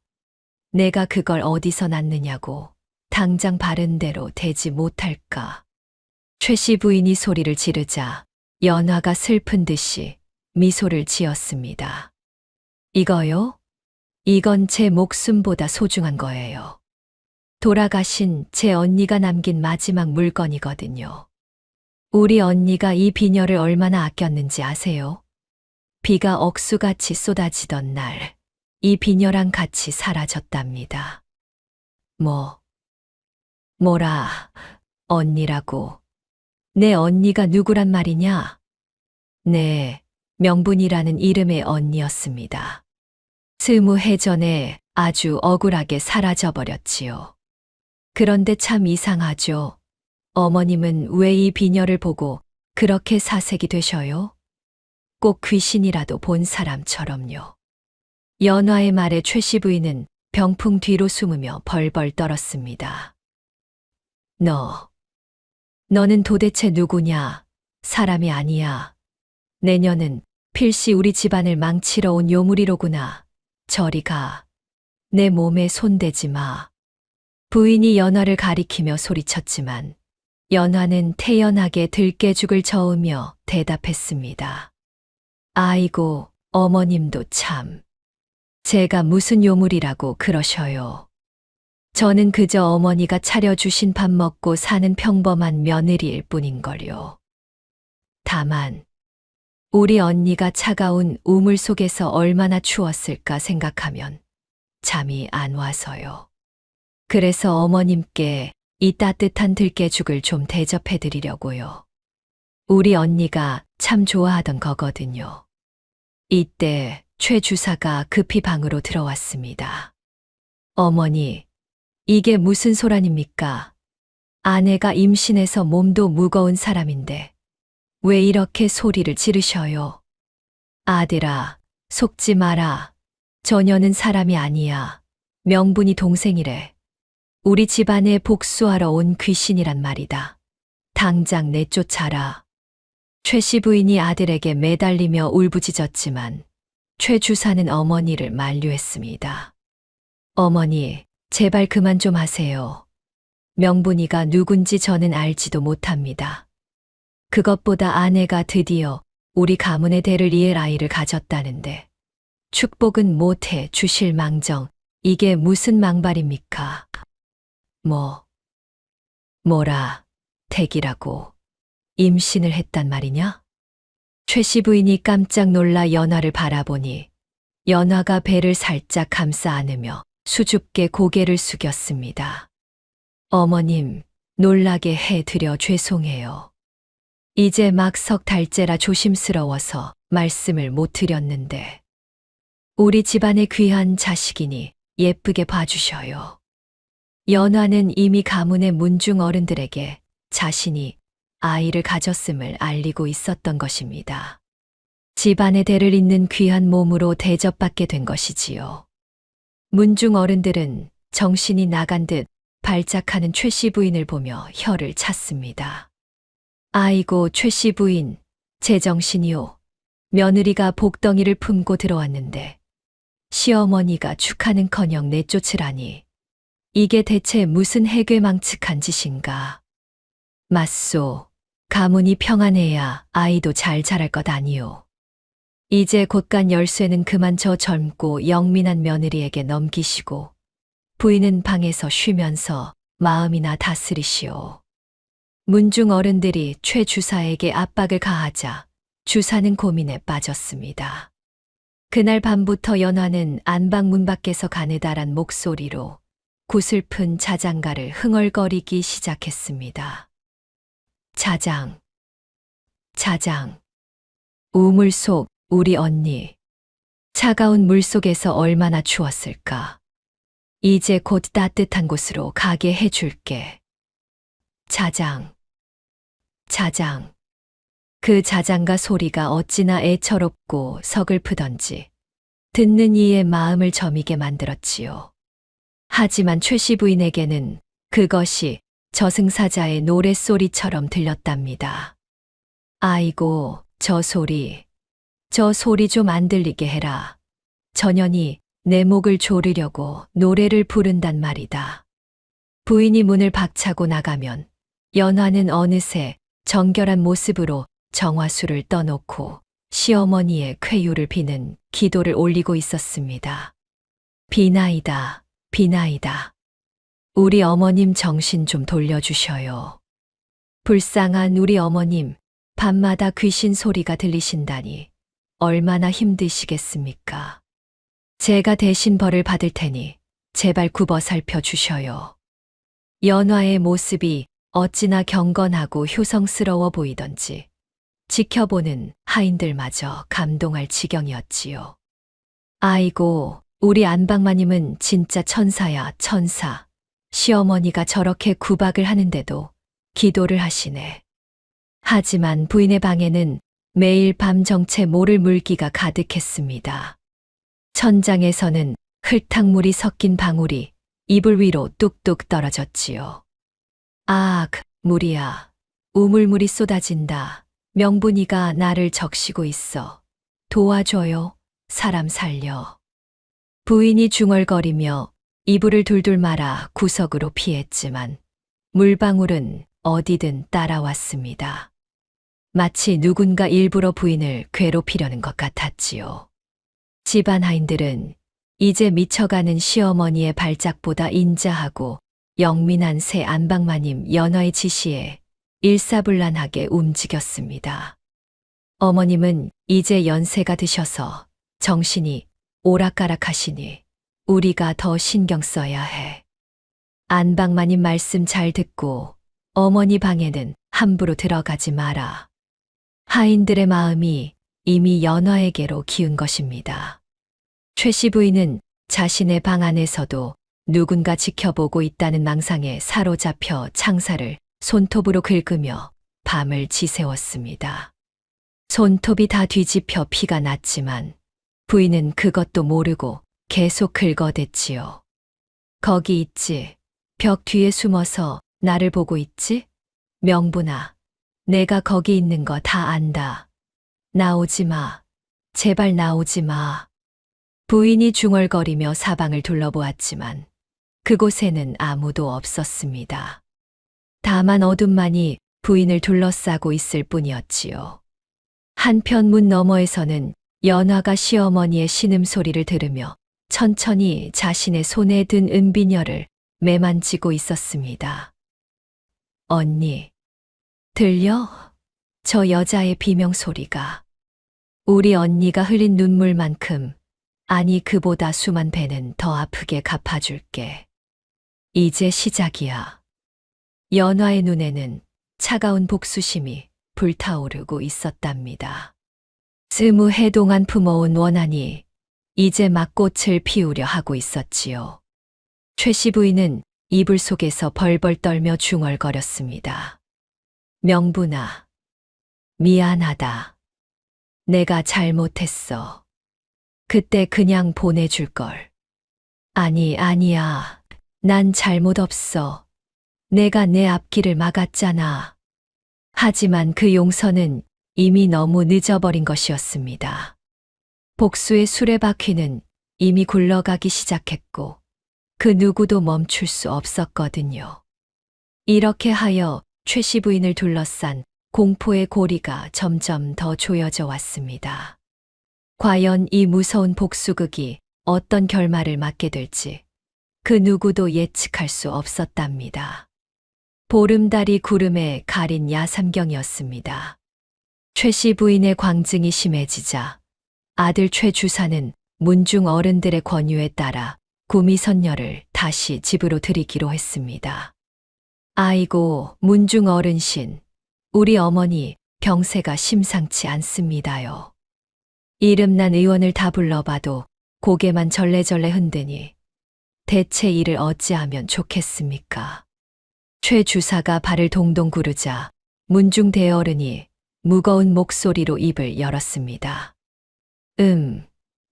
내가 그걸 어디서 났느냐고. 당장 바른 대로 되지 못할까? 최 씨 부인이 소리를 지르자 연화가 슬픈 듯이 미소를 지었습니다. 이거요? 이건 제 목숨보다 소중한 거예요. 돌아가신 제 언니가 남긴 마지막 물건이거든요. 우리 언니가 이 비녀를 얼마나 아꼈는지 아세요? 비가 억수같이 쏟아지던 날, 이 비녀랑 같이 사라졌답니다. 뭐라, 언니라고. 내 언니가 누구란 말이냐? 네, 명분이라는 이름의 언니였습니다. 20해 전에 아주 억울하게 사라져버렸지요. 그런데 참 이상하죠. 어머님은 왜 이 비녀를 보고 그렇게 사색이 되셔요? 꼭 귀신이라도 본 사람처럼요. 연화의 말에 최 씨 부인은 병풍 뒤로 숨으며 벌벌 떨었습니다. 너는 도대체 누구냐? 사람이 아니야. 내년은 필시 우리 집안을 망치러 온 요무리로구나. 저리 가. 내 몸에 손대지 마. 부인이 연화를 가리키며 소리쳤지만 연화는 태연하게 들깨죽을 저으며 대답했습니다. 아이고, 어머님도 참. 제가 무슨 요물이라고 그러셔요. 저는 그저 어머니가 차려주신 밥 먹고 사는 평범한 며느리일 뿐인걸요. 다만 우리 언니가 차가운 우물 속에서 얼마나 추웠을까 생각하면 잠이 안 와서요. 그래서 어머님께 이 따뜻한 들깨죽을 좀 대접해 드리려고요. 우리 언니가 참 좋아하던 거거든요. 이때 최 주사가 급히 방으로 들어왔습니다. 어머니, 이게 무슨 소란입니까? 아내가 임신해서 몸도 무거운 사람인데 왜 이렇게 소리를 지르셔요? 아들아, 속지 마라. 저녀는 사람이 아니야. 명분이 동생이래. 우리 집안에 복수하러 온 귀신이란 말이다. 당장 내쫓아라. 최 씨 부인이 아들에게 매달리며 울부짖었지만 최 주사는 어머니를 만류했습니다. 어머니, 제발 그만 좀 하세요. 명분이가 누군지 저는 알지도 못합니다. 그것보다 아내가 드디어 우리 가문의 대를 이을 아이를 가졌다는데 축복은 못해 주실 망정, 이게 무슨 망발입니까? 뭐라, 댁이라고 임신을 했단 말이냐? 최 씨 부인이 깜짝 놀라 연화를 바라보니 연화가 배를 살짝 감싸 안으며 수줍게 고개를 숙였습니다. 어머님, 놀라게 해드려 죄송해요. 이제 막 석 달째라 조심스러워서 말씀을 못 드렸는데 우리 집안의 귀한 자식이니 예쁘게 봐주셔요. 연화는 이미 가문의 문중 어른들에게 자신이 아이를 가졌음을 알리고 있었던 것입니다. 집안의 대를 잇는 귀한 몸으로 대접받게 된 것이지요. 문중 어른들은 정신이 나간 듯 발작하는 최 씨 부인을 보며 혀를 찼습니다. 아이고 최 씨 부인, 제정신이요. 며느리가 복덩이를 품고 들어왔는데 시어머니가 축하는커녕 내쫓으라니 이게 대체 무슨 해괴망측한 짓인가. 맞소, 가문이 평안해야 아이도 잘 자랄 것 아니오. 이제 곳간 열쇠는 그만 저 젊고 영민한 며느리에게 넘기시고 부인은 방에서 쉬면서 마음이나 다스리시오. 문중 어른들이 최 주사에게 압박을 가하자 주사는 고민에 빠졌습니다. 그날 밤부터 연화는 안방 문 밖에서 가느다란 목소리로 구슬픈 자장가를 흥얼거리기 시작했습니다. 자장, 자장, 우물 속 우리 언니. 차가운 물 속에서 얼마나 추웠을까. 이제 곧 따뜻한 곳으로 가게 해줄게. 자장, 자장. 그 자장가 소리가 어찌나 애처롭고 서글프던지 듣는 이의 마음을 저미게 만들었지요. 하지만 최 씨 부인에게는 그것이 저승사자의 노랫소리처럼 들렸답니다. 아이고, 저 소리 좀 안 들리게 해라. 전연이 내 목을 조르려고 노래를 부른단 말이다. 부인이 문을 박차고 나가면 연화는 어느새 정결한 모습으로 정화수를 떠놓고 시어머니의 쾌유를 비는 기도를 올리고 있었습니다. 비나이다, 비나이다. 우리 어머님 정신 좀 돌려주셔요. 불쌍한 우리 어머님, 밤마다 귀신 소리가 들리신다니 얼마나 힘드시겠습니까? 제가 대신 벌을 받을 테니 제발 굽어 살펴주셔요. 연화의 모습이 어찌나 경건하고 효성스러워 보이던지 지켜보는 하인들마저 감동할 지경이었지요. 아이고, 우리 안방마님은 진짜 천사야, 천사. 시어머니가 저렇게 구박을 하는데도 기도를 하시네. 하지만 부인의 방에는 매일 밤 정체 모를 물기가 가득했습니다. 천장에서는 흙탕물이 섞인 방울이 이불 위로 뚝뚝 떨어졌지요. 아, 물이야. 우물물이 쏟아진다. 명분이가 나를 적시고 있어. 도와줘요. 사람 살려. 부인이 중얼거리며 이불을 둘둘 말아 구석으로 피했지만 물방울은 어디든 따라왔습니다. 마치 누군가 일부러 부인을 괴롭히려는 것 같았지요. 집안 하인들은 이제 미쳐가는 시어머니의 발작보다 인자하고 영민한 새 안방마님 연화의 지시에 일사불란하게 움직였습니다. 어머님은 이제 연세가 드셔서 정신이 오락가락하시니 우리가 더 신경 써야 해. 안방마님 말씀 잘 듣고 어머니 방에는 함부로 들어가지 마라. 하인들의 마음이 이미 연화에게로 기운 것입니다. 최 씨 부인은 자신의 방 안에서도 누군가 지켜보고 있다는 망상에 사로잡혀 창살을 손톱으로 긁으며 밤을 지새웠습니다. 손톱이 다 뒤집혀 피가 났지만 부인은 그것도 모르고 계속 긁어댔지요. 거기 있지. 벽 뒤에 숨어서 나를 보고 있지? 명분아, 내가 거기 있는 거 다 안다. 나오지 마. 제발 나오지 마. 부인이 중얼거리며 사방을 둘러보았지만 그곳에는 아무도 없었습니다. 다만 어둠만이 부인을 둘러싸고 있을 뿐이었지요. 한편 문 너머에서는 연화가 시어머니의 신음소리를 들으며 천천히 자신의 손에 든 은비녀를 매만지고 있었습니다. 언니, 들려? 저 여자의 비명소리가. 우리 언니가 흘린 눈물만큼, 아니 그보다 수만 배는 더 아프게 갚아줄게. 이제 시작이야. 연화의 눈에는 차가운 복수심이 불타오르고 있었답니다. 20해 동안 품어온 원한이 이제 막 꽃을 피우려 하고 있었지요. 최씨 부인은 이불 속에서 벌벌 떨며 중얼거렸습니다. 명분아, 미안하다. 내가 잘못했어. 그때 그냥 보내줄걸. 아니야. 난 잘못 없어. 내가 내 앞길을 막았잖아. 하지만 그 용서는 이미 너무 늦어버린 것이었습니다. 복수의 수레바퀴는 이미 굴러가기 시작했고 그 누구도 멈출 수 없었거든요. 이렇게 하여 최씨 부인을 둘러싼 공포의 고리가 점점 더 조여져 왔습니다. 과연 이 무서운 복수극이 어떤 결말을 맞게 될지 그 누구도 예측할 수 없었답니다. 보름달이 구름에 가린 야삼경이었습니다. 최씨 부인의 광증이 심해지자 아들 최 주사는 문중 어른들의 권유에 따라 구미 선녀를 다시 집으로 들이기로 했습니다. 아이고, 문중 어른신, 우리 어머니 병세가 심상치 않습니다요. 이름난 의원을 다 불러봐도 고개만 절레절레 흔드니 대체 이를 어찌하면 좋겠습니까? 최 주사가 발을 동동 구르자 문중 대어른이 무거운 목소리로 입을 열었습니다.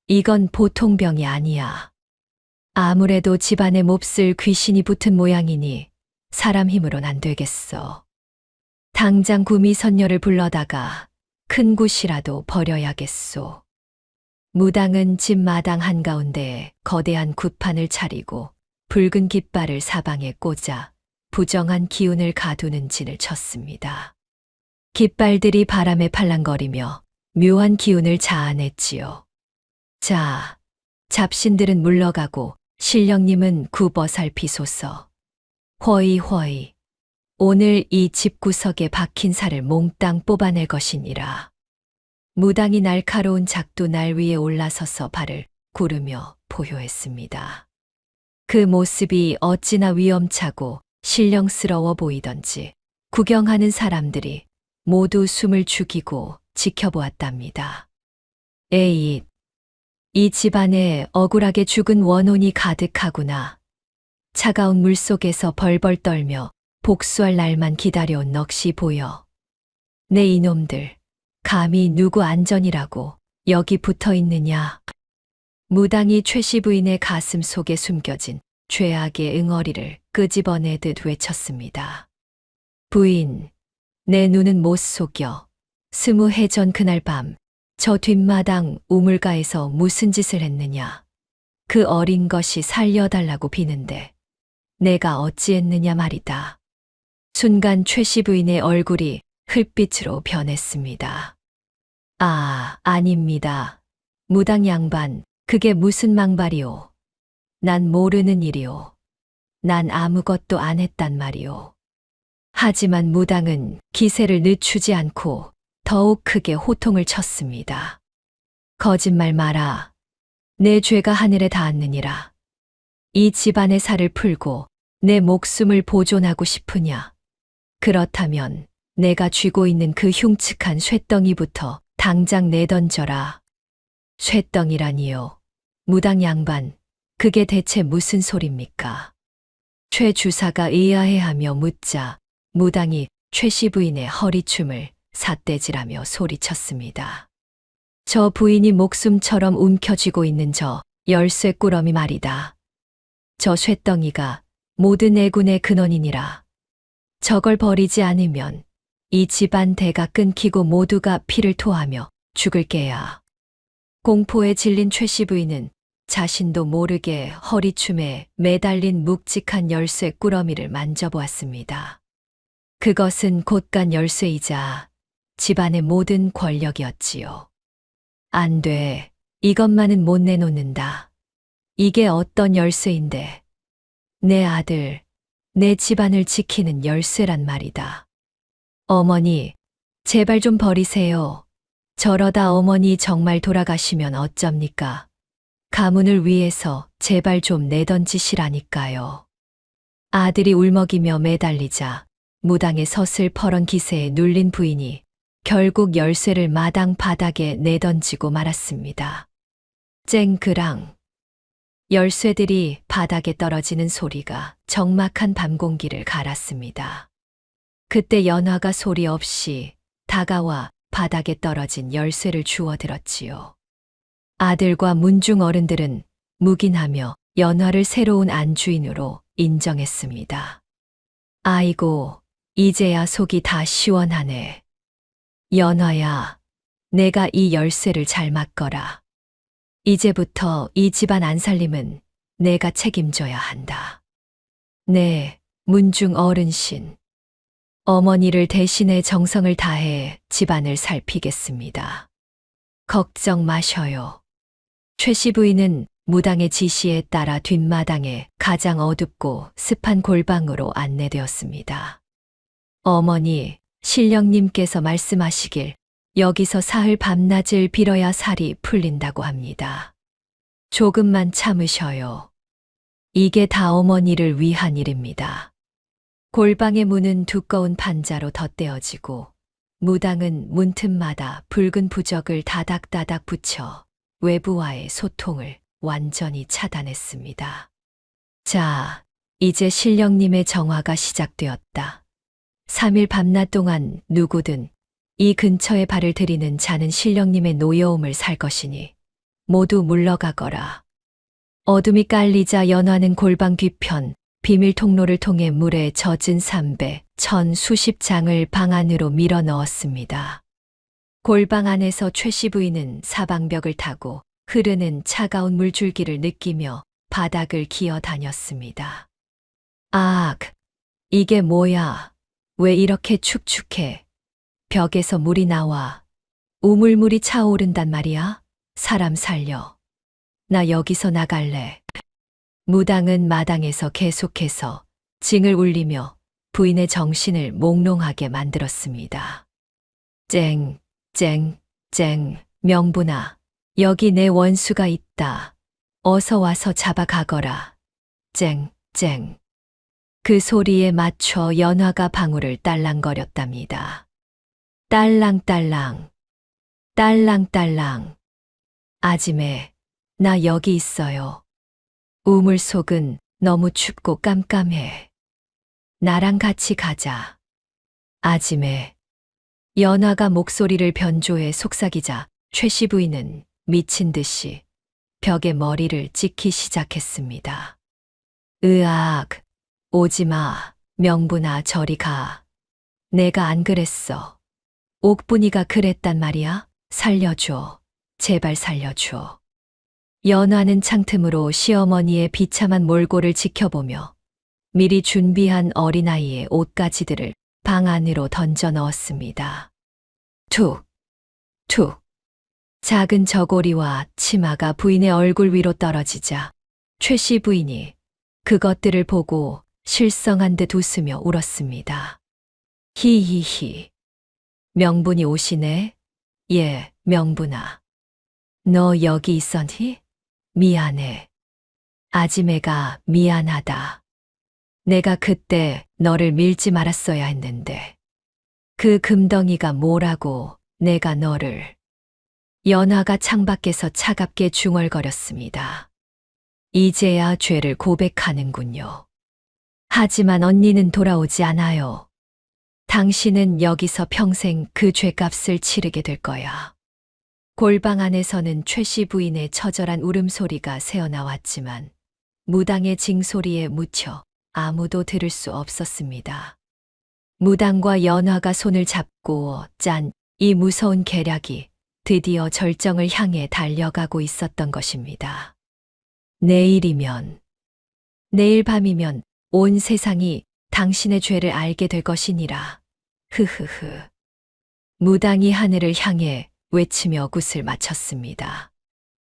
이건 보통 병이 아니야. 아무래도 집안에 몹쓸 귀신이 붙은 모양이니 사람 힘으론 안 되겠어. 당장 구미 선녀를 불러다가 큰 굿이라도 버려야겠소. 무당은 집 마당 한가운데에 거대한 굿판을 차리고 붉은 깃발을 사방에 꽂아 부정한 기운을 가두는 진을 쳤습니다. 깃발들이 바람에 팔랑거리며 묘한 기운을 자아냈지요. 자, 잡신들은 물러가고 신령님은 굽어살피소서. 허이, 오늘 이 집구석에 박힌 살을 몽땅 뽑아낼 것이니라. 무당이 날카로운 작두 날 위에 올라서서 발을 구르며 포효했습니다. 그 모습이 어찌나 위험차고 신령스러워 보이던지 구경하는 사람들이 모두 숨을 죽이고 지켜보았답니다. 에잇, 이 집안에 억울하게 죽은 원혼이 가득하구나. 차가운 물 속에서 벌벌 떨며 복수할 날만 기다려온 넋이 보여. 내 이놈들, 감히 누구 안전이라고 여기 붙어 있느냐. 무당이 최씨 부인의 가슴 속에 숨겨진 죄악의 응어리를 끄집어내듯 외쳤습니다. 부인, 내 눈은 못 속여. 20해 전 그날 밤 저 뒷마당 우물가에서 무슨 짓을 했느냐. 그 어린 것이 살려달라고 비는데 내가 어찌했느냐 말이다. 순간 최씨 부인의 얼굴이 흙빛으로 변했습니다. 아닙니다. 무당 양반, 그게 무슨 망발이오. 난 모르는 일이오. 난 아무것도 안 했단 말이오. 하지만 무당은 기세를 늦추지 않고 더욱 크게 호통을 쳤습니다. 거짓말 마라. 내 죄가 하늘에 닿았느니라. 이 집안의 살을 풀고 내 목숨을 보존하고 싶으냐. 그렇다면 내가 쥐고 있는 그 흉측한 쇠덩이부터 당장 내던져라. 쇠덩이라니요. 무당 양반, 그게 대체 무슨 소립니까? 최 주사가 의아해하며 묻자 무당이 최씨 부인의 허리춤을 삿대질하며 소리쳤습니다. 저 부인이 목숨처럼 움켜쥐고 있는 저 열쇠 꾸러미 말이다. 저 쇳덩이가 모든 애군의 근원이니라. 저걸 버리지 않으면 이 집안 대가 끊기고 모두가 피를 토하며 죽을 게야. 공포에 질린 최씨 부인은 자신도 모르게 허리춤에 매달린 묵직한 열쇠 꾸러미를 만져보았습니다. 그것은 곳간 열쇠이자 집안의 모든 권력이었지요. 안 돼. 이것만은 못 내놓는다. 이게 어떤 열쇠인데. 내 아들, 내 집안을 지키는 열쇠란 말이다. 어머니, 제발 좀 버리세요. 저러다 어머니 정말 돌아가시면 어쩝니까? 가문을 위해서 제발 좀 내던지시라니까요. 아들이 울먹이며 매달리자 무당의 서슬퍼런 기세에 눌린 부인이 결국 열쇠를 마당 바닥에 내던지고 말았습니다. 쨍그랑. 열쇠들이 바닥에 떨어지는 소리가 적막한 밤 공기를 갈았습니다. 그때 연화가 소리 없이 다가와 바닥에 떨어진 열쇠를 주워들었지요. 아들과 문중 어른들은 묵인하며 연화를 새로운 안주인으로 인정했습니다. 아이고, 이제야 속이 다 시원하네. 연화야, 내가 이 열쇠를 잘 맡거라. 이제부터 이 집안 안살림은 내가 책임져야 한다. 네, 문중 어른신. 어머니를 대신해 정성을 다해 집안을 살피겠습니다. 걱정 마셔요. 최씨 부인은 무당의 지시에 따라 뒷마당에 가장 어둡고 습한 골방으로 안내되었습니다. 어머니, 신령님께서 말씀하시길 여기서 사흘 밤낮을 빌어야 살이 풀린다고 합니다. 조금만 참으셔요. 이게 다 어머니를 위한 일입니다. 골방의 문은 두꺼운 판자로 덧대어지고 무당은 문틈마다 붉은 부적을 다닥다닥 붙여 외부와의 소통을 완전히 차단했습니다. 자, 이제 신령님의 정화가 시작되었다. 3일 밤낮 동안 누구든 이 근처에 발을 들이는 자는 신령님의 노여움을 살 것이니 모두 물러가거라. 어둠이 깔리자 연화는 골방 뒤편 비밀 통로를 통해 물에 젖은 삼배, 천 수십 장을 방 안으로 밀어 넣었습니다. 골방 안에서 최씨 부인은 사방벽을 타고 흐르는 차가운 물줄기를 느끼며 바닥을 기어 다녔습니다. 악, 이게 뭐야? 왜 이렇게 축축해? 벽에서 물이 나와. 우물물이 차오른단 말이야? 사람 살려. 나 여기서 나갈래. 무당은 마당에서 계속해서 징을 울리며 부인의 정신을 몽롱하게 만들었습니다. 쨍, 쨍, 쨍, 명분아. 여기 내 원수가 있다. 어서 와서 잡아가거라. 쨍, 쨍. 그 소리에 맞춰 연화가 방울을 딸랑거렸답니다. 딸랑딸랑, 딸랑딸랑. 아지매, 나 여기 있어요. 우물 속은 너무 춥고 깜깜해. 나랑 같이 가자. 아지매. 연화가 목소리를 변조해 속삭이자 최씨 부인은 미친 듯이 벽에 머리를 찍기 시작했습니다. 으악, 오지마, 명분아 저리 가. 내가 안 그랬어. 옥분이가 그랬단 말이야? 살려줘. 제발 살려줘. 연화는 창틈으로 시어머니의 비참한 몰골을 지켜보며 미리 준비한 어린아이의 옷가지들을 방 안으로 던져 넣었습니다. 툭, 툭. 작은 저고리와 치마가 부인의 얼굴 위로 떨어지자 최씨 부인이 그것들을 보고 실성한 듯 웃으며 울었습니다. 히히히. 명분이 오시네? 예, 명분아. 너 여기 있었니? 미안해. 아지매가 미안하다. 내가 그때 너를 밀지 말았어야 했는데. 그 금덩이가 뭐라고 내가 너를. 연화가 창밖에서 차갑게 중얼거렸습니다. 이제야 죄를 고백하는군요. 하지만 언니는 돌아오지 않아요. 당신은 여기서 평생 그 죄값을 치르게 될 거야. 골방 안에서는 최씨 부인의 처절한 울음소리가 새어나왔지만 무당의 징소리에 묻혀 아무도 들을 수 없었습니다. 무당과 연화가 손을 잡고 짠 이 무서운 계략이 드디어 절정을 향해 달려가고 있었던 것입니다. 내일이면, 내일 밤이면 온 세상이 당신의 죄를 알게 될 것이니라. 흐흐흐. 무당이 하늘을 향해 외치며 굿을 마쳤습니다.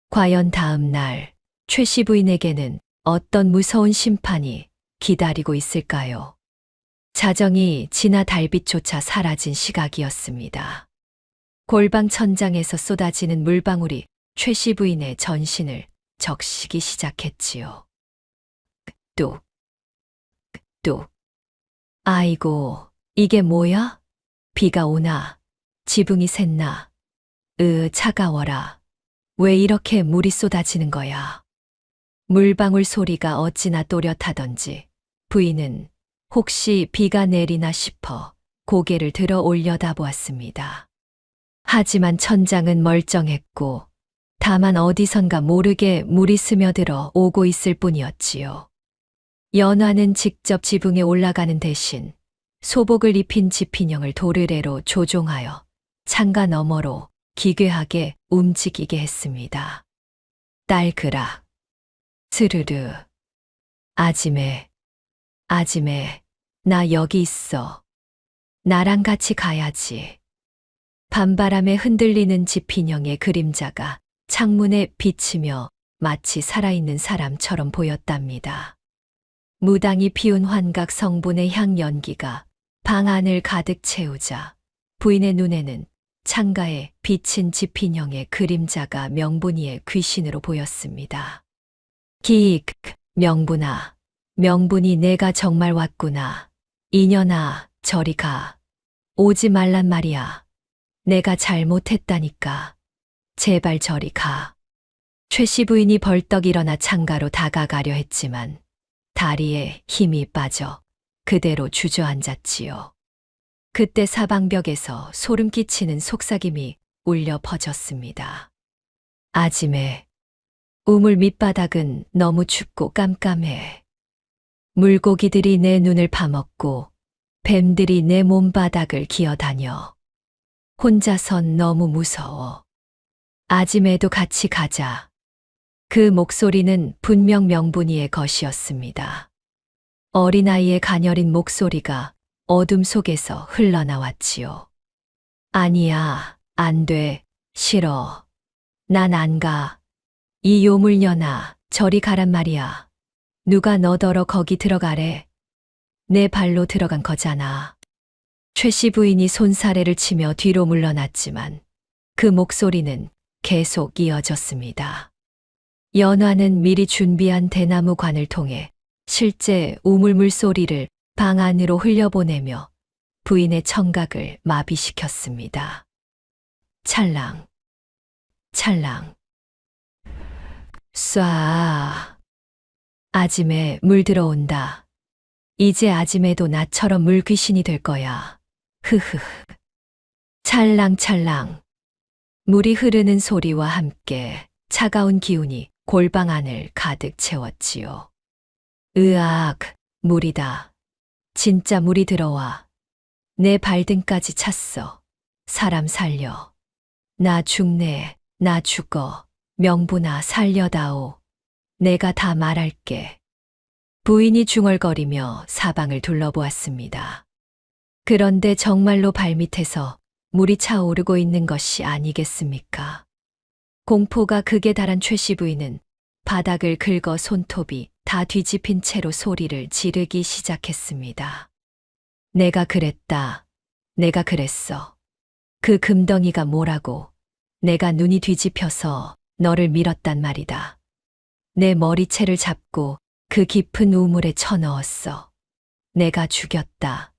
과연 다음 날 최씨 부인에게는 어떤 무서운 심판이 기다리고 있을까요? 자정이 지나 달빛조차 사라진 시각이었습니다. 골방 천장에서 쏟아지는 물방울이 최씨 부인의 전신을 적시기 시작했지요. 뚝, 뚝. 아이고, 이게 뭐야? 비가 오나? 지붕이 샜나? 차가워라. 왜 이렇게 물이 쏟아지는 거야? 물방울 소리가 어찌나 또렷하던지 부인은 혹시 비가 내리나 싶어 고개를 들어 올려다보았습니다. 하지만 천장은 멀쩡했고 다만 어디선가 모르게 물이 스며들어 오고 있을 뿐이었지요. 연화는 직접 지붕에 올라가는 대신 소복을 입힌 집인형을 도르래로 조종하여 창가 너머로 기괴하게 움직이게 했습니다. 딸그락, 스르르, 아지매, 아지매, 나 여기 있어. 나랑 같이 가야지. 밤바람에 흔들리는 집인형의 그림자가 창문에 비치며 마치 살아있는 사람처럼 보였답니다. 무당이 피운 환각 성분의 향 연기가 방 안을 가득 채우자 부인의 눈에는 창가에 비친 집인형의 그림자가 명분이의 귀신으로 보였습니다. 기익, 명분아, 명분이 내가 정말 왔구나. 이년아, 저리 가. 오지 말란 말이야. 내가 잘못했다니까. 제발 저리 가. 최씨 부인이 벌떡 일어나 창가로 다가가려 했지만 다리에 힘이 빠져 그대로 주저앉았지요. 그때 사방벽에서 소름 끼치는 속삭임이 울려 퍼졌습니다. 아지매, 우물 밑바닥은 너무 춥고 깜깜해. 물고기들이 내 눈을 파먹고 뱀들이 내 몸바닥을 기어다녀. 혼자선 너무 무서워. 아지매도 같이 가자. 그 목소리는 분명 명분이의 것이었습니다. 어린아이의 가녀린 목소리가 어둠 속에서 흘러나왔지요. 아니야, 안 돼, 싫어. 난 안 가. 이 요물년아, 저리 가란 말이야. 누가 너더러 거기 들어가래. 내 발로 들어간 거잖아. 최씨 부인이 손사래를 치며 뒤로 물러났지만 그 목소리는 계속 이어졌습니다. 연화는 미리 준비한 대나무 관을 통해 실제 우물물 소리를 방 안으로 흘려보내며 부인의 청각을 마비시켰습니다. 찰랑, 찰랑, 쏴. 아지매 물 들어온다. 이제 아지매도 나처럼 물귀신이 될 거야. 흐흐흐. 찰랑찰랑. 물이 흐르는 소리와 함께 차가운 기운이 골방 안을 가득 채웠지요. 으악, 물이다. 진짜 물이 들어와. 내 발등까지 찼어. 사람 살려. 나 죽네, 나 죽어. 명분아 살려다오. 내가 다 말할게. 부인이 중얼거리며 사방을 둘러보았습니다. 그런데 정말로 발밑에서 물이 차오르고 있는 것이 아니겠습니까? 공포가 극에 달한 최씨 부인은 바닥을 긁어 손톱이 다 뒤집힌 채로 소리를 지르기 시작했습니다. 내가 그랬다. 내가 그랬어. 그 금덩이가 뭐라고. 내가 눈이 뒤집혀서 너를 밀었단 말이다. 내 머리채를 잡고 그 깊은 우물에 쳐넣었어. 내가 죽였다.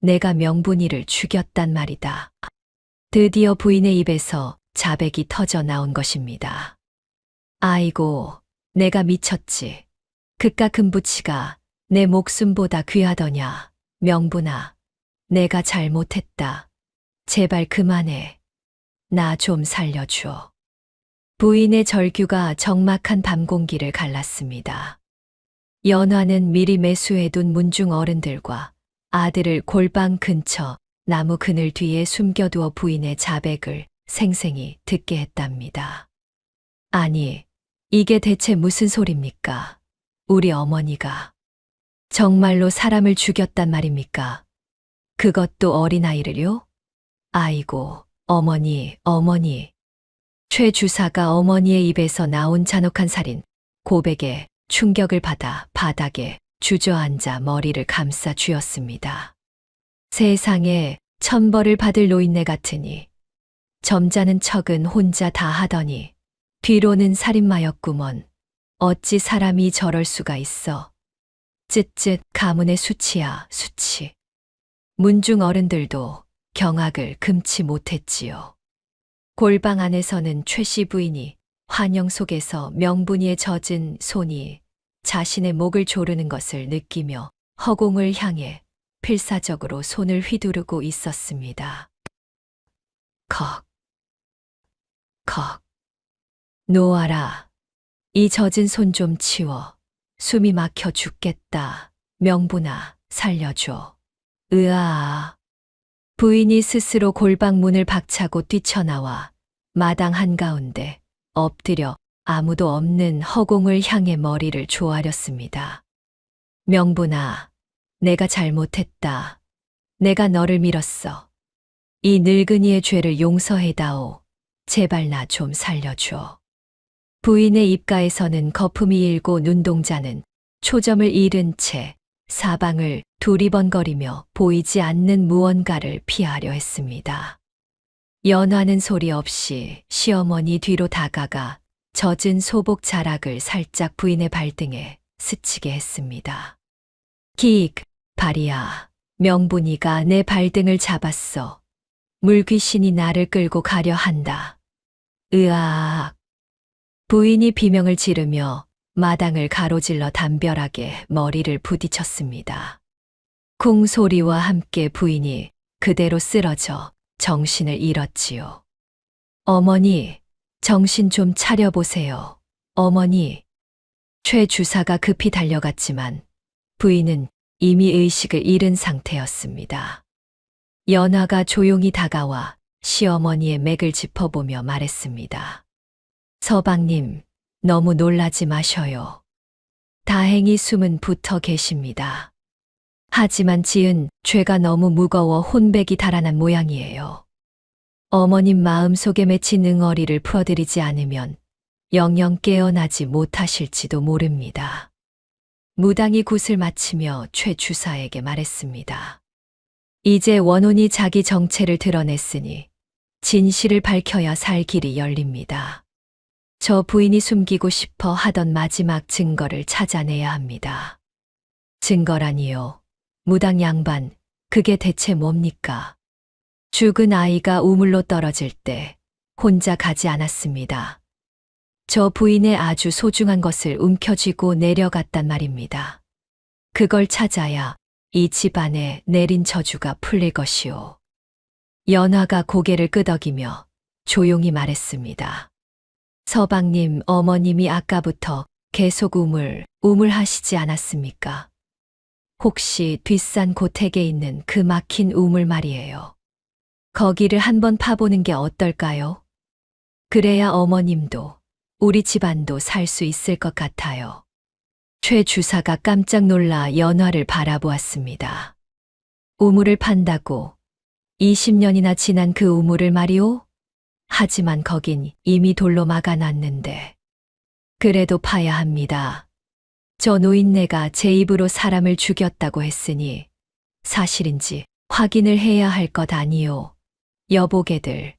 내가 명분이를 죽였단 말이다. 드디어 부인의 입에서 자백이 터져 나온 것입니다. 아이고, 내가 미쳤지. 그깟 금부치가 내 목숨보다 귀하더냐. 명분아, 내가 잘못했다. 제발 그만해. 나 좀 살려줘. 부인의 절규가 적막한 밤 공기를 갈랐습니다. 연화는 미리 매수해둔 문중 어른들과 아들을 골방 근처 나무 그늘 뒤에 숨겨두어 부인의 자백을 생생히 듣게 했답니다. 아니, 이게 대체 무슨 소립니까? 우리 어머니가 정말로 사람을 죽였단 말입니까? 그것도 어린아이를요? 아이고, 어머니. 최 주사가 어머니의 입에서 나온 잔혹한 살인, 고백에 충격을 받아 바닥에 주저앉아 머리를 감싸 쥐었습니다. 세상에 천벌을 받을 노인네 같으니 점잖은 척은 혼자 다 하더니 뒤로는 살인마였구먼. 어찌 사람이 저럴 수가 있어. 쯧쯧 가문의 수치야, 수치. 문중 어른들도 경악을 금치 못했지요. 골방 안에서는 최씨 부인이 환영 속에서 명분이에 젖은 손이 자신의 목을 조르는 것을 느끼며 허공을 향해 필사적으로 손을 휘두르고 있었습니다. 컥, 컥. 놓아라. 이 젖은 손 좀 치워. 숨이 막혀 죽겠다. 명분아, 살려줘. 으아. 부인이 스스로 골방 문을 박차고 뛰쳐나와 마당 한가운데 엎드려 아무도 없는 허공을 향해 머리를 조아렸습니다. 명분아, 내가 잘못했다. 내가 너를 밀었어. 이 늙은이의 죄를 용서해다오. 제발 나 좀 살려줘. 부인의 입가에서는 거품이 일고 눈동자는 초점을 잃은 채 사방을 두리번거리며 보이지 않는 무언가를 피하려 했습니다. 연화는 소리 없이 시어머니 뒤로 다가가 젖은 소복 자락을 살짝 부인의 발등에 스치게 했습니다. 기익, 발이야. 명분이가 내 발등을 잡았어. 물귀신이 나를 끌고 가려 한다. 으악. 부인이 비명을 지르며 마당을 가로질러 담벼락에 머리를 부딪혔습니다. 쿵 소리와 함께 부인이 그대로 쓰러져 정신을 잃었지요. 어머니, 정신 좀 차려보세요. 어머니. 최 주사가 급히 달려갔지만 부인은 이미 의식을 잃은 상태였습니다. 연화가 조용히 다가와 시어머니의 맥을 짚어보며 말했습니다. 서방님, 너무 놀라지 마셔요. 다행히 숨은 붙어 계십니다. 하지만 지은 죄가 너무 무거워 혼백이 달아난 모양이에요. 어머님 마음속에 맺힌 응어리를 풀어드리지 않으면 영영 깨어나지 못하실지도 모릅니다. 무당이 굿을 마치며 최 주사에게 말했습니다. 이제 원혼이 자기 정체를 드러냈으니 진실을 밝혀야 살 길이 열립니다. 저 부인이 숨기고 싶어 하던 마지막 증거를 찾아내야 합니다. 증거라니요. 무당 양반, 그게 대체 뭡니까? 죽은 아이가 우물로 떨어질 때 혼자 가지 않았습니다. 저 부인의 아주 소중한 것을 움켜쥐고 내려갔단 말입니다. 그걸 찾아야 이 집안에 내린 저주가 풀릴 것이오. 연화가 고개를 끄덕이며 조용히 말했습니다. 서방님, 어머님이 아까부터 계속 우물하시지 않았습니까? 혹시 뒷산 고택에 있는 그 막힌 우물 말이에요. 거기를 한번 파보는 게 어떨까요? 그래야 어머님도 우리 집안도 살 수 있을 것 같아요. 최 주사가 깜짝 놀라 연화를 바라보았습니다. 우물을 판다고 20년이나 지난 그 우물을 말이오? 하지만 거긴 이미 돌로 막아놨는데. 그래도 파야 합니다. 저 노인네가 제 입으로 사람을 죽였다고 했으니 사실인지 확인을 해야 할 것 아니오. 여보게들,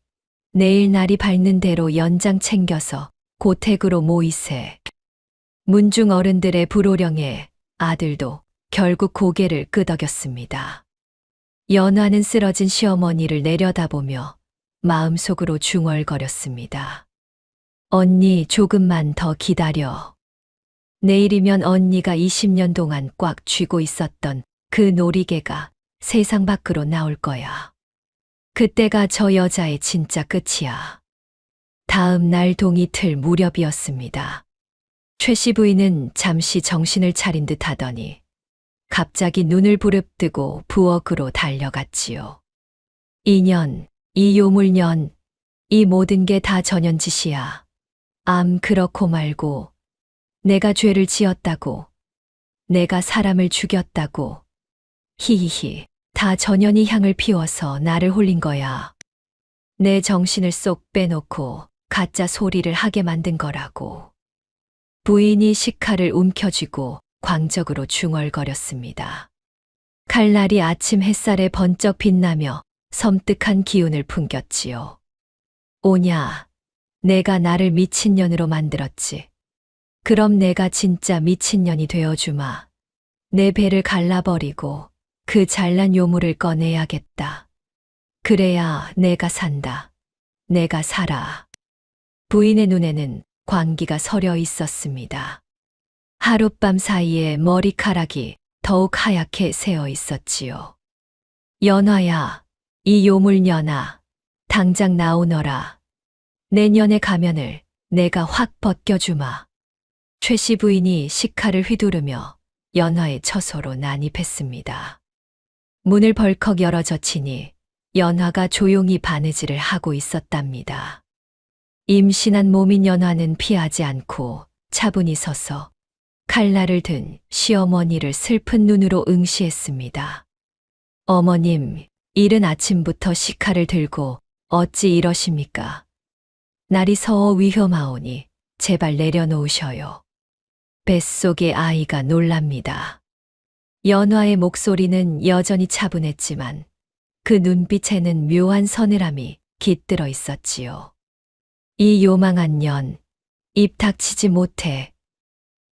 내일 날이 밝는 대로 연장 챙겨서 고택으로 모이세. 문중 어른들의 불호령에 아들도 결국 고개를 끄덕였습니다. 연화는 쓰러진 시어머니를 내려다보며 마음속으로 중얼거렸습니다. 언니, 조금만 더 기다려. 내일이면 언니가 20년 동안 꽉 쥐고 있었던 그 놀이개가 세상 밖으로 나올 거야. 그때가 저 여자의 진짜 끝이야. 다음 날 동이틀 무렵이었습니다. 최 씨 부인은 잠시 정신을 차린 듯 하더니 갑자기 눈을 부릅뜨고 부엌으로 달려갔지요. 이년, 이 요물년, 이 모든 게 다 전연짓이야. 그렇고 말고, 내가 죄를 지었다고, 내가 사람을 죽였다고, 히히히, 다 전연이 향을 피워서 나를 홀린 거야. 내 정신을 쏙 빼놓고 가짜 소리를 하게 만든 거라고. 부인이 식칼을 움켜쥐고 광적으로 중얼거렸습니다. 칼날이 아침 햇살에 번쩍 빛나며 섬뜩한 기운을 풍겼지요. 오냐, 내가 나를 미친년으로 만들었지. 그럼 내가 진짜 미친년이 되어주마. 내 배를 갈라버리고 그 잘난 요물을 꺼내야겠다. 그래야 내가 산다. 내가 살아. 부인의 눈에는 광기가 서려 있었습니다. 하룻밤 사이에 머리카락이 더욱 하얗게 새어 있었지요. 연화야, 이 요물년아, 당장 나오너라. 내년의 가면을 내가 확 벗겨주마. 최 씨 부인이 식칼을 휘두르며 연화의 처소로 난입했습니다. 문을 벌컥 열어 젖히니 연화가 조용히 바느질을 하고 있었답니다. 임신한 몸인 연화는 피하지 않고 차분히 서서 칼날을 든 시어머니를 슬픈 눈으로 응시했습니다. 어머님, 이른 아침부터 식칼을 들고 어찌 이러십니까? 날이 서어 위험하오니 제발 내려놓으셔요. 뱃속의 아이가 놀랍니다. 연화의 목소리는 여전히 차분했지만 그 눈빛에는 묘한 서늘함이 깃들어 있었지요. 이 요망한 년, 입 닥치지 못해.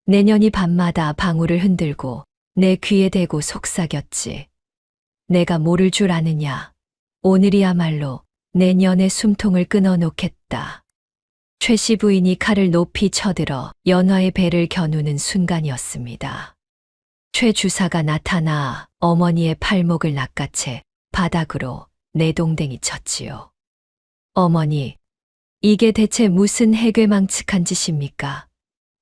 내년이 밤마다 방울을 흔들고 내 귀에 대고 속삭였지. 내가 모를 줄 아느냐. 오늘이야말로 내년의 숨통을 끊어놓겠다. 최 씨 부인이 칼을 높이 쳐들어 연화의 배를 겨누는 순간이었습니다. 최 주사가 나타나 어머니의 팔목을 낚아채 바닥으로 내동댕이 쳤지요. 어머니, 이게 대체 무슨 해괴망측한 짓입니까?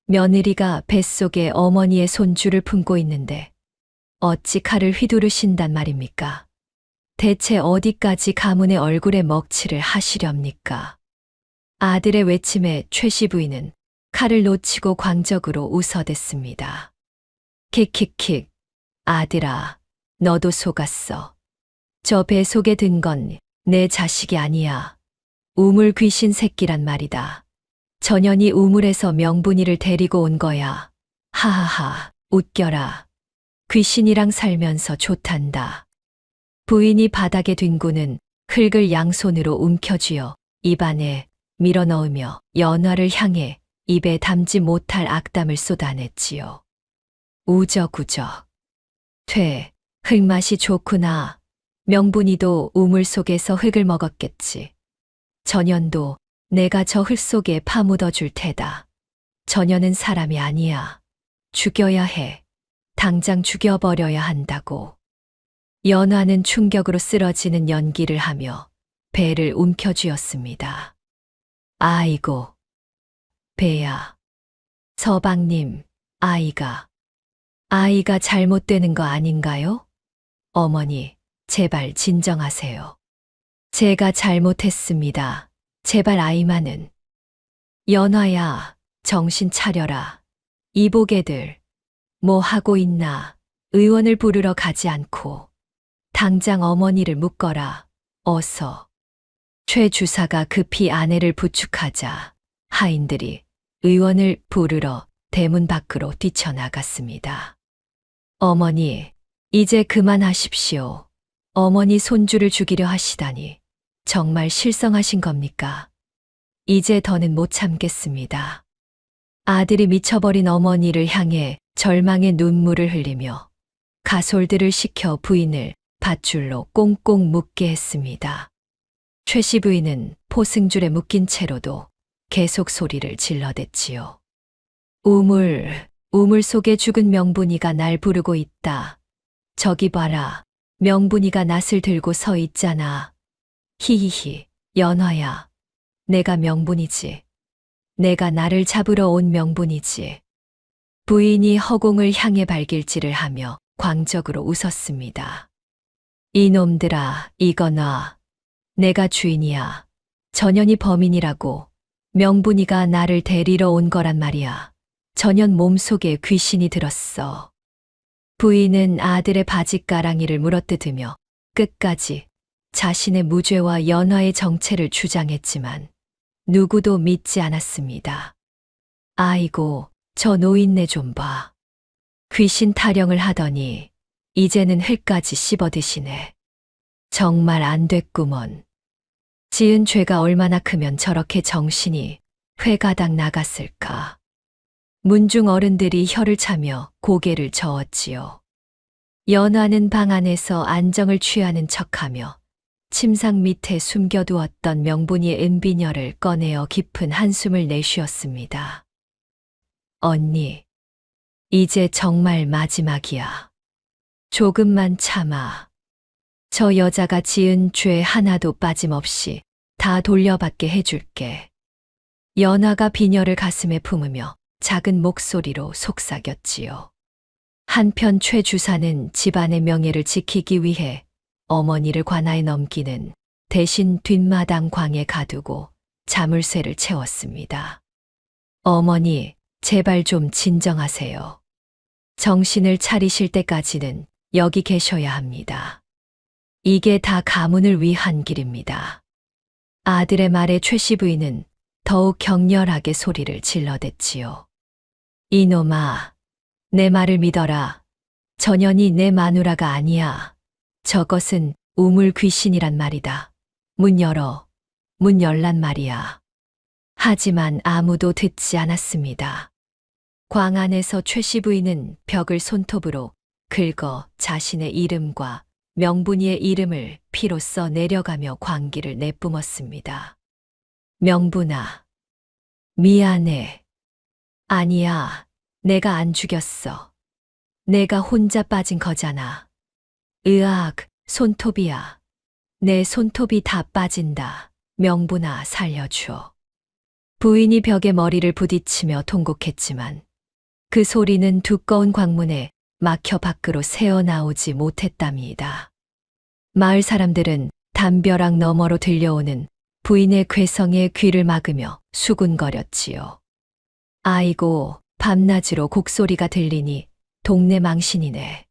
며느리가 뱃속에 어머니의 손주를 품고 있는데 어찌 칼을 휘두르신단 말입니까? 대체 어디까지 가문의 얼굴에 먹칠을 하시렵니까? 아들의 외침에 최 씨 부인은 칼을 놓치고 광적으로 웃어댔습니다. 킥킥킥, 아들아, 너도 속았어. 저 배 속에 든 건 내 자식이 아니야. 우물 귀신 새끼란 말이다. 전연이 우물에서 명분이를 데리고 온 거야. 하하하, 웃겨라. 귀신이랑 살면서 좋단다. 부인이 바닥에 뒹구는 흙을 양손으로 움켜쥐어 입안에 밀어넣으며 연화를 향해 입에 담지 못할 악담을 쏟아냈지요. 우적우적. 흙맛이 좋구나. 명분이도 우물 속에서 흙을 먹었겠지. 전연도 내가 저 흙 속에 파묻어 줄 테다. 전연은 사람이 아니야. 죽여야 해. 당장 죽여버려야 한다고. 연화는 충격으로 쓰러지는 연기를 하며 배를 움켜쥐었습니다. 아이고, 배야. 서방님, 아이가 잘못되는 거 아닌가요? 어머니, 제발 진정하세요. 제가 잘못했습니다. 제발 아이만은. 연화야, 정신 차려라. 이보게들, 뭐 하고 있나? 의원을 부르러 가지 않고 당장 어머니를 묶어라. 어서. 최 주사가 급히 아내를 부축하자 하인들이 의원을 부르러 대문 밖으로 뛰쳐나갔습니다. 어머니, 이제 그만하십시오. 어머니 손주를 죽이려 하시다니 정말 실성하신 겁니까? 이제 더는 못 참겠습니다. 아들이 미쳐버린 어머니를 향해 절망의 눈물을 흘리며 가솔들을 시켜 부인을 밧줄로 꽁꽁 묶게 했습니다. 최 씨 부인은 포승줄에 묶인 채로도 계속 소리를 질러댔지요. 우물 속에 죽은 명분이가 날 부르고 있다. 저기 봐라. 명분이가 낫을 들고 서 있잖아. 히히히, 연화야. 내가 명분이지. 내가 나를 잡으러 온 명분이지. 부인이 허공을 향해 발길질을 하며 광적으로 웃었습니다. 이놈들아, 이거 놔. 내가 주인이야. 전현이 범인이라고. 명분이가 나를 데리러 온 거란 말이야. 전현 몸속에 귀신이 들었어. 부인은 아들의 바지가랑이를 물어뜯으며 끝까지 자신의 무죄와 연화의 정체를 주장했지만 누구도 믿지 않았습니다. 아이고, 저 노인네 좀 봐. 귀신 타령을 하더니 이제는 흙까지 씹어드시네. 정말 안 됐구먼. 지은 죄가 얼마나 크면 저렇게 정신이 회가닥 나갔을까. 문중 어른들이 혀를 차며 고개를 저었지요. 연화는 방 안에서 안정을 취하는 척하며 침상 밑에 숨겨두었던 명분이의 은비녀를 꺼내어 깊은 한숨을 내쉬었습니다. 언니, 이제 정말 마지막이야. 조금만 참아. 저 여자가 지은 죄 하나도 빠짐없이 다 돌려받게 해줄게. 연화가 비녀를 가슴에 품으며 작은 목소리로 속삭였지요. 한편 최 주사는 집안의 명예를 지키기 위해 어머니를 관아에 넘기는 대신 뒷마당 광에 가두고 자물쇠를 채웠습니다. 어머니, 제발 좀 진정하세요. 정신을 차리실 때까지는 여기 계셔야 합니다. 이게 다 가문을 위한 길입니다. 아들의 말에 최 시부인은 더욱 격렬하게 소리를 질러댔지요. 이놈아, 내 말을 믿어라. 전현이 내 마누라가 아니야. 저것은 우물 귀신이란 말이다. 문 열어. 문 열란 말이야. 하지만 아무도 듣지 않았습니다. 광 안에서 최 시부인은 벽을 손톱으로 긁어 자신의 이름과 명분이의 이름을 피로 써 내려가며 광기를 내뿜었습니다. 명분아, 미안해. 아니야, 내가 안 죽였어. 내가 혼자 빠진 거잖아. 으악, 손톱이야. 내 손톱이 다 빠진다. 명분아, 살려줘. 부인이 벽에 머리를 부딪히며 통곡했지만 그 소리는 두꺼운 광문에 막혀 밖으로 새어나오지 못했답니다. 마을 사람들은 담벼락 너머로 들려오는 부인의 괴성에 귀를 막으며 수군거렸지요. 아이고, 밤낮으로 곡소리가 들리니 동네 망신이네.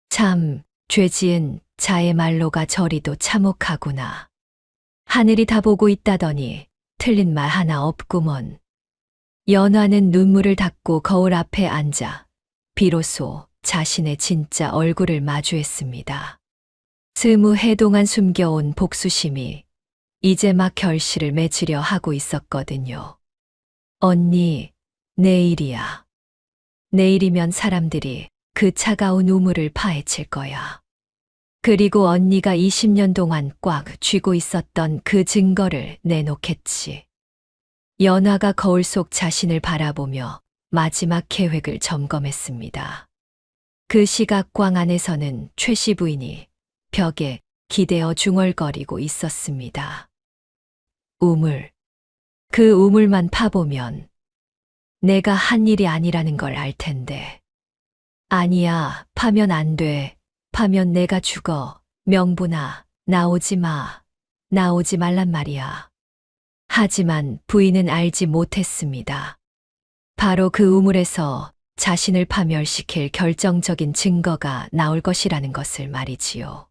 참, 죄지은 자의 말로가 저리도 참혹하구나. 하늘이 다 보고 있다더니 틀린 말 하나 없구먼. 연화는 눈물을 닦고 거울 앞에 앉아 비로소 자신의 진짜 얼굴을 마주했습니다. 스무 해 동안 숨겨온 복수심이 이제 막 결실을 맺으려 하고 있었거든요. 언니, 내일이야. 내일이면 사람들이 그 차가운 우물을 파헤칠 거야. 그리고 언니가 20년 동안 꽉 쥐고 있었던 그 증거를 내놓겠지. 연화가 거울 속 자신을 바라보며 마지막 계획을 점검했습니다. 그 시각 광 안에서는 최 시부인이 벽에 기대어 중얼거리고 있었습니다. 우물. 그 우물만 파보면 내가 한 일이 아니라는 걸 알 텐데. 아니야, 파면 안 돼. 파면 내가 죽어. 명분아, 나오지 마. 나오지 말란 말이야. 하지만 부인은 알지 못했습니다. 바로 그 우물에서 자신을 파멸시킬 결정적인 증거가 나올 것이라는 것을 말이지요.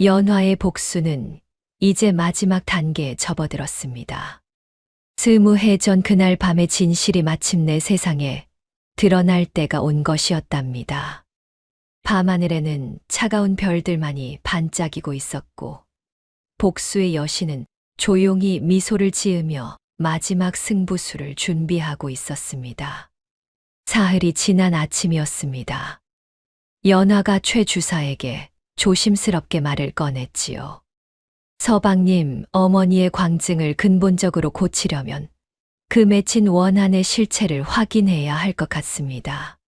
연화의 복수는 이제 마지막 단계에 접어들었습니다. 20해 전 그날 밤의 진실이 마침내 세상에 드러날 때가 온 것이었답니다. 밤하늘에는 차가운 별들만이 반짝이고 있었고 복수의 여신은 조용히 미소를 지으며 마지막 승부수를 준비하고 있었습니다. 사흘이 지난 아침이었습니다. 연화가 최 주사에게 조심스럽게 말을 꺼냈지요. 서방님, 어머니의 광증을 근본적으로 고치려면 그 맺힌 원한의 실체를 확인해야 할 것 같습니다.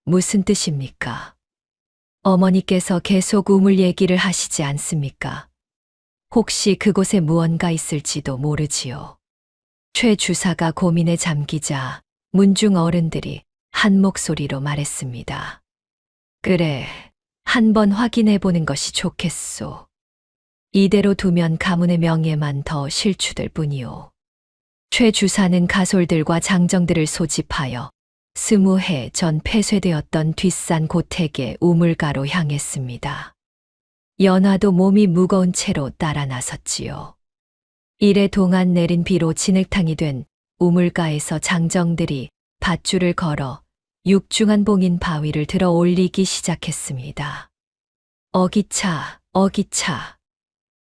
무슨 뜻입니까? 어머니께서 계속 우물 얘기를 하시지 않습니까? 혹시 그곳에 무언가 있을지도 모르지요. 최 주사가 고민에 잠기자 문중 어른들이 한 목소리로 말했습니다. 그래, 한번 확인해 보는 것이 좋겠소. 이대로 두면 가문의 명예만 더 실추될 뿐이오. 최 주사는 가솔들과 장정들을 소집하여 20해 전 폐쇄되었던 뒷산 고택의 우물가로 향했습니다. 연화도 몸이 무거운 채로 따라 나섰지요. 이래 동안 내린 비로 진흙탕이 된 우물가에서 장정들이 밧줄을 걸어 육중한 봉인 바위를 들어 올리기 시작했습니다. 어기차, 어기차.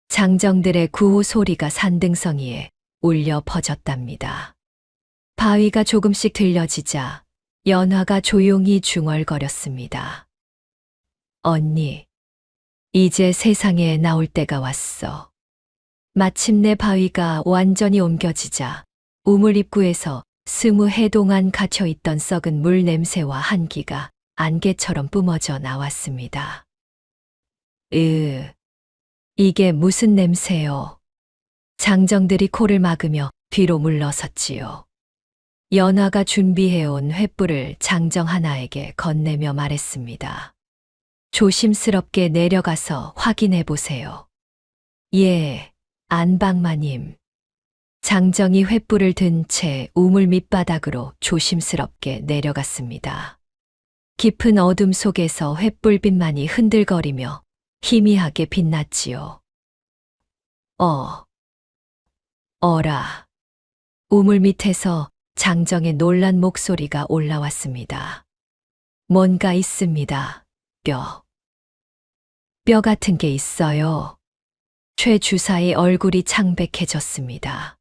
장정들의 구호 소리가 산등성이에 울려 퍼졌답니다. 바위가 조금씩 들려지자 연화가 조용히 중얼거렸습니다. 언니, 이제 세상에 나올 때가 왔어. 마침내 바위가 완전히 옮겨지자 우물 입구에서 20해 동안 갇혀있던 썩은 물 냄새와 한기가 안개처럼 뿜어져 나왔습니다. 이게 무슨 냄새요? 장정들이 코를 막으며 뒤로 물러섰지요. 연화가 준비해온 횃불을 장정 하나에게 건네며 말했습니다. 조심스럽게 내려가서 확인해 보세요. 예, 안방마님. 장정이 횃불을 든 채 우물 밑바닥으로 조심스럽게 내려갔습니다. 깊은 어둠 속에서 횃불빛만이 흔들거리며 희미하게 빛났지요. 어라. 우물 밑에서 장정의 놀란 목소리가 올라왔습니다. 뭔가 있습니다. 뼈 같은 게 있어요. 최 주사의 얼굴이 창백해졌습니다.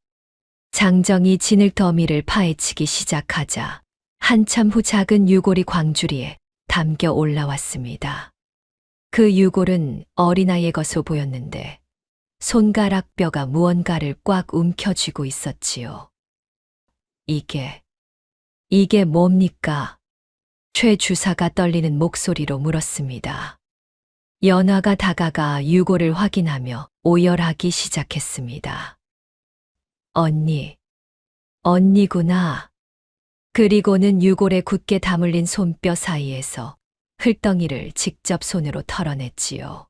장정이 진흙 더미를 파헤치기 시작하자 한참 후 작은 유골이 광주리에 담겨 올라왔습니다. 그 유골은 어린아이의 것으로 보였는데 손가락 뼈가 무언가를 꽉 움켜쥐고 있었지요. 이게 뭡니까? 최 주사가 떨리는 목소리로 물었습니다. 연화가 다가가 유골을 확인하며 오열하기 시작했습니다. 언니구나. 그리고는 유골에 굳게 다물린 손뼈 사이에서 흘덩이를 직접 손으로 털어냈지요.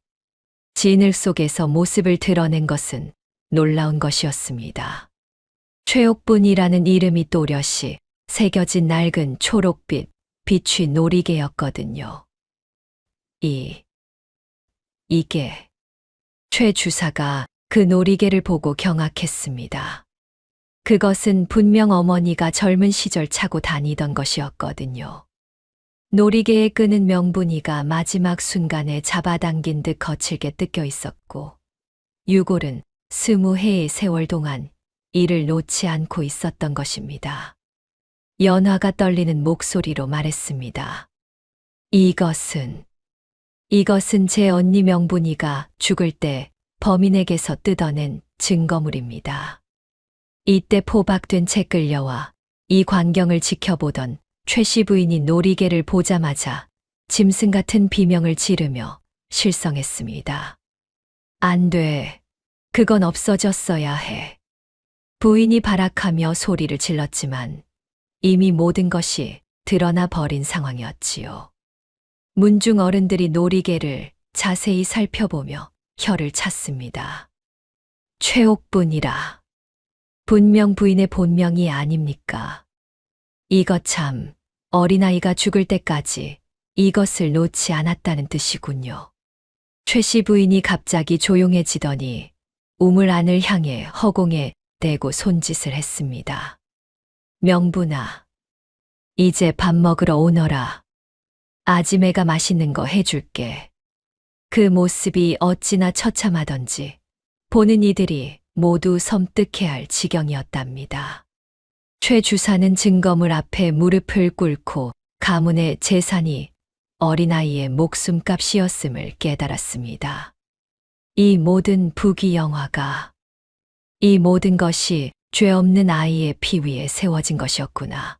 진흙 속에서 모습을 드러낸 것은 놀라운 것이었습니다. 최옥분이라는 이름이 또렷이 새겨진 낡은 초록빛 빛이 놀이개였거든요. 이게 최 주사가 그 놀이개를 보고 경악했습니다. 그것은 분명 어머니가 젊은 시절 차고 다니던 것이었거든요. 놀이개에 끄는 명분이가 마지막 순간에 잡아당긴 듯 거칠게 뜯겨 있었고, 유골은 20해의 세월 동안 이를 놓지 않고 있었던 것입니다. 연화가 떨리는 목소리로 말했습니다. 이것은 제 언니 명분이가 죽을 때 범인에게서 뜯어낸 증거물입니다. 이때 포박된 채 끌려와 이 광경을 지켜보던 최씨 부인이 놀이개를 보자마자 짐승 같은 비명을 지르며 실성했습니다. 안 돼. 그건 없어졌어야 해. 부인이 발악하며 소리를 질렀지만 이미 모든 것이 드러나 버린 상황이었지요. 문중 어른들이 놀이개를 자세히 살펴보며 혀를 찼습니다. 최옥분이라. 분명 부인의 본명이 아닙니까? 이것 참, 어린아이가 죽을 때까지 이것을 놓지 않았다는 뜻이군요. 최씨 부인이 갑자기 조용해지더니 우물 안을 향해 허공에 대고 손짓을 했습니다. 명분아, 이제 밥 먹으러 오너라. 아지매가 맛있는 거 해줄게. 그 모습이 어찌나 처참하던지 보는 이들이 모두 섬뜩해할 지경이었답니다. 최 주사는 증거물 앞에 무릎을 꿇고 가문의 재산이 어린아이의 목숨값이었음을 깨달았습니다. 이 모든 부귀영화가, 이 모든 것이 죄 없는 아이의 피 위에 세워진 것이었구나.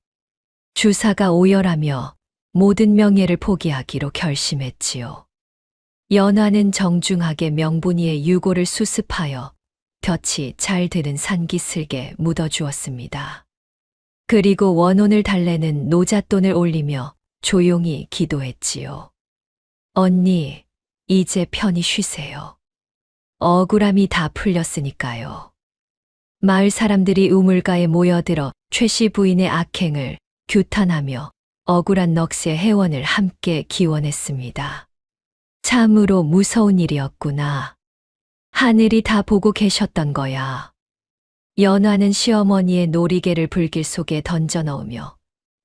주사가 오열하며 모든 명예를 포기하기로 결심했지요. 연화는 정중하게 명분이의 유골을 수습하여 볕이 잘 드는 산기슭에 묻어주었습니다. 그리고 원혼을 달래는 노잣돈을 올리며 조용히 기도했지요. 언니, 이제 편히 쉬세요. 억울함이 다 풀렸으니까요. 마을 사람들이 우물가에 모여들어 최씨 부인의 악행을 규탄하며 억울한 넋의 해원을 함께 기원했습니다. 참으로 무서운 일이었구나. 하늘이 다 보고 계셨던 거야. 연화는 시어머니의 놀이개를 불길 속에 던져 넣으며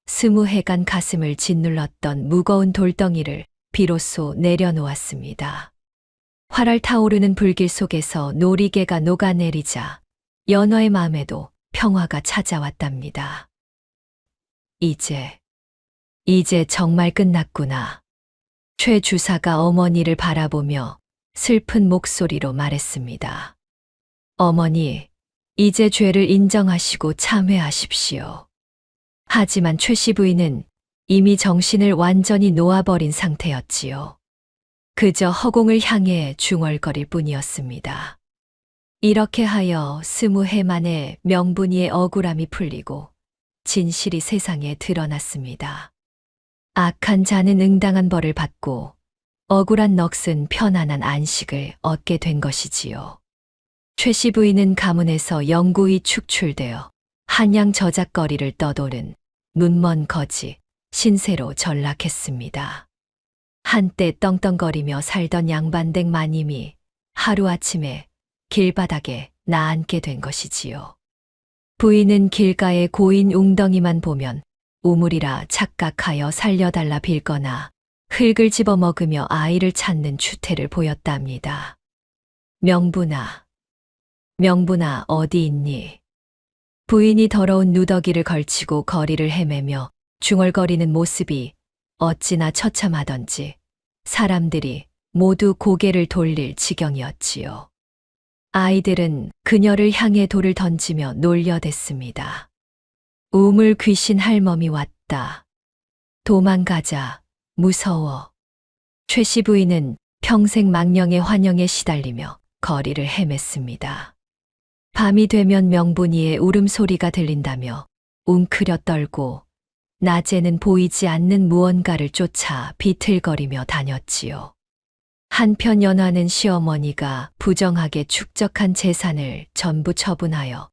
20해간 가슴을 짓눌렀던 무거운 돌덩이를 비로소 내려놓았습니다. 활활 타오르는 불길 속에서 놀이개가 녹아내리자 연화의 마음에도 평화가 찾아왔답니다. 이제 정말 끝났구나. 최 주사가 어머니를 바라보며 슬픈 목소리로 말했습니다. 어머니, 이제 죄를 인정하시고 참회하십시오. 하지만 최씨 부인은 이미 정신을 완전히 놓아버린 상태였지요. 그저 허공을 향해 중얼거릴 뿐이었습니다. 이렇게 하여 20해 만에 명분이의 억울함이 풀리고 진실이 세상에 드러났습니다. 악한 자는 응당한 벌을 받고 억울한 넋은 편안한 안식을 얻게 된 것이지요. 최씨 부인은 가문에서 영구히 축출되어 한양 저작거리를 떠도는 눈먼 거지, 신세로 전락했습니다. 한때 떵떵거리며 살던 양반댁 마님이 하루아침에 길바닥에 나앉게 된 것이지요. 부인은 길가의 고인 웅덩이만 보면 우물이라 착각하여 살려달라 빌거나 흙을 집어먹으며 아이를 찾는 추태를 보였답니다. 명분아 어디 있니? 부인이 더러운 누더기를 걸치고 거리를 헤매며 중얼거리는 모습이 어찌나 처참하던지 사람들이 모두 고개를 돌릴 지경이었지요. 아이들은 그녀를 향해 돌을 던지며 놀려댔습니다. 우물 귀신 할멈이 왔다. 도망가자. 무서워. 최씨 부인은 평생 망령의 환영에 시달리며 거리를 헤맸습니다. 밤이 되면 명분이의 울음소리가 들린다며 웅크려 떨고 낮에는 보이지 않는 무언가를 쫓아 비틀거리며 다녔지요. 한편 연화는 시어머니가 부정하게 축적한 재산을 전부 처분하여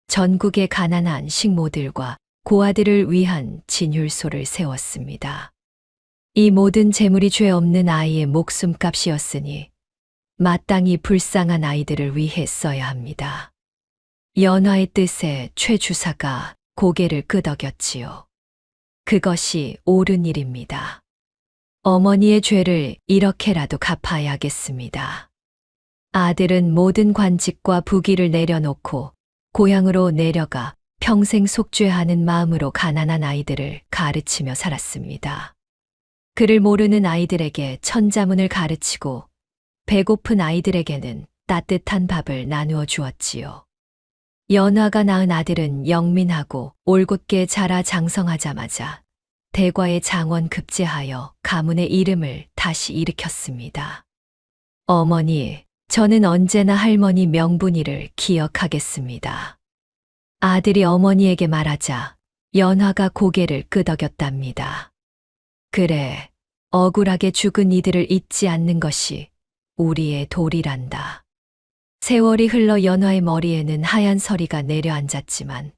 전국의 가난한 식모들과 고아들을 위한 진율소를 세웠습니다. 이 모든 재물이 죄 없는 아이의 목숨값이었으니 마땅히 불쌍한 아이들을 위해 써야 합니다. 연화의 뜻에 최 주사가 고개를 끄덕였지요. 그것이 옳은 일입니다. 어머니의 죄를 이렇게라도 갚아야겠습니다. 아들은 모든 관직과 부귀를 내려놓고 고향으로 내려가 평생 속죄하는 마음으로 가난한 아이들을 가르치며 살았습니다. 그를 모르는 아이들에게 천자문을 가르치고 배고픈 아이들에게는 따뜻한 밥을 나누어 주었지요. 연화가 낳은 아들은 영민하고 올곧게 자라 장성하자마자 대과의 장원 급제하여 가문의 이름을 다시 일으켰습니다. 어머니, 저는 언제나 할머니 명분이를 기억하겠습니다. 아들이 어머니에게 말하자 연화가 고개를 끄덕였답니다. 그래, 억울하게 죽은 이들을 잊지 않는 것이 우리의 도리란다. 세월이 흘러 연화의 머리에는 하얀 서리가 내려앉았지만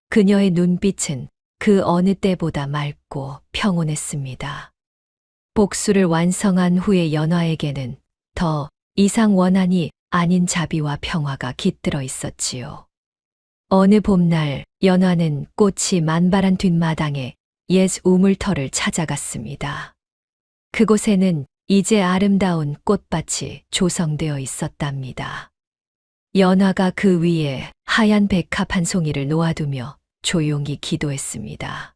그녀의 눈빛은 그 어느 때보다 맑고 평온했습니다. 복수를 완성한 후에 연화에게는 더 이상 원한이 아닌 자비와 평화가 깃들어 있었지요. 어느 봄날 연화는 꽃이 만발한 뒷마당에 옛 우물터를 찾아갔습니다. 그곳에는 이제 아름다운 꽃밭이 조성되어 있었답니다. 연화가 그 위에 하얀 백합 한 송이를 놓아두며 조용히 기도했습니다.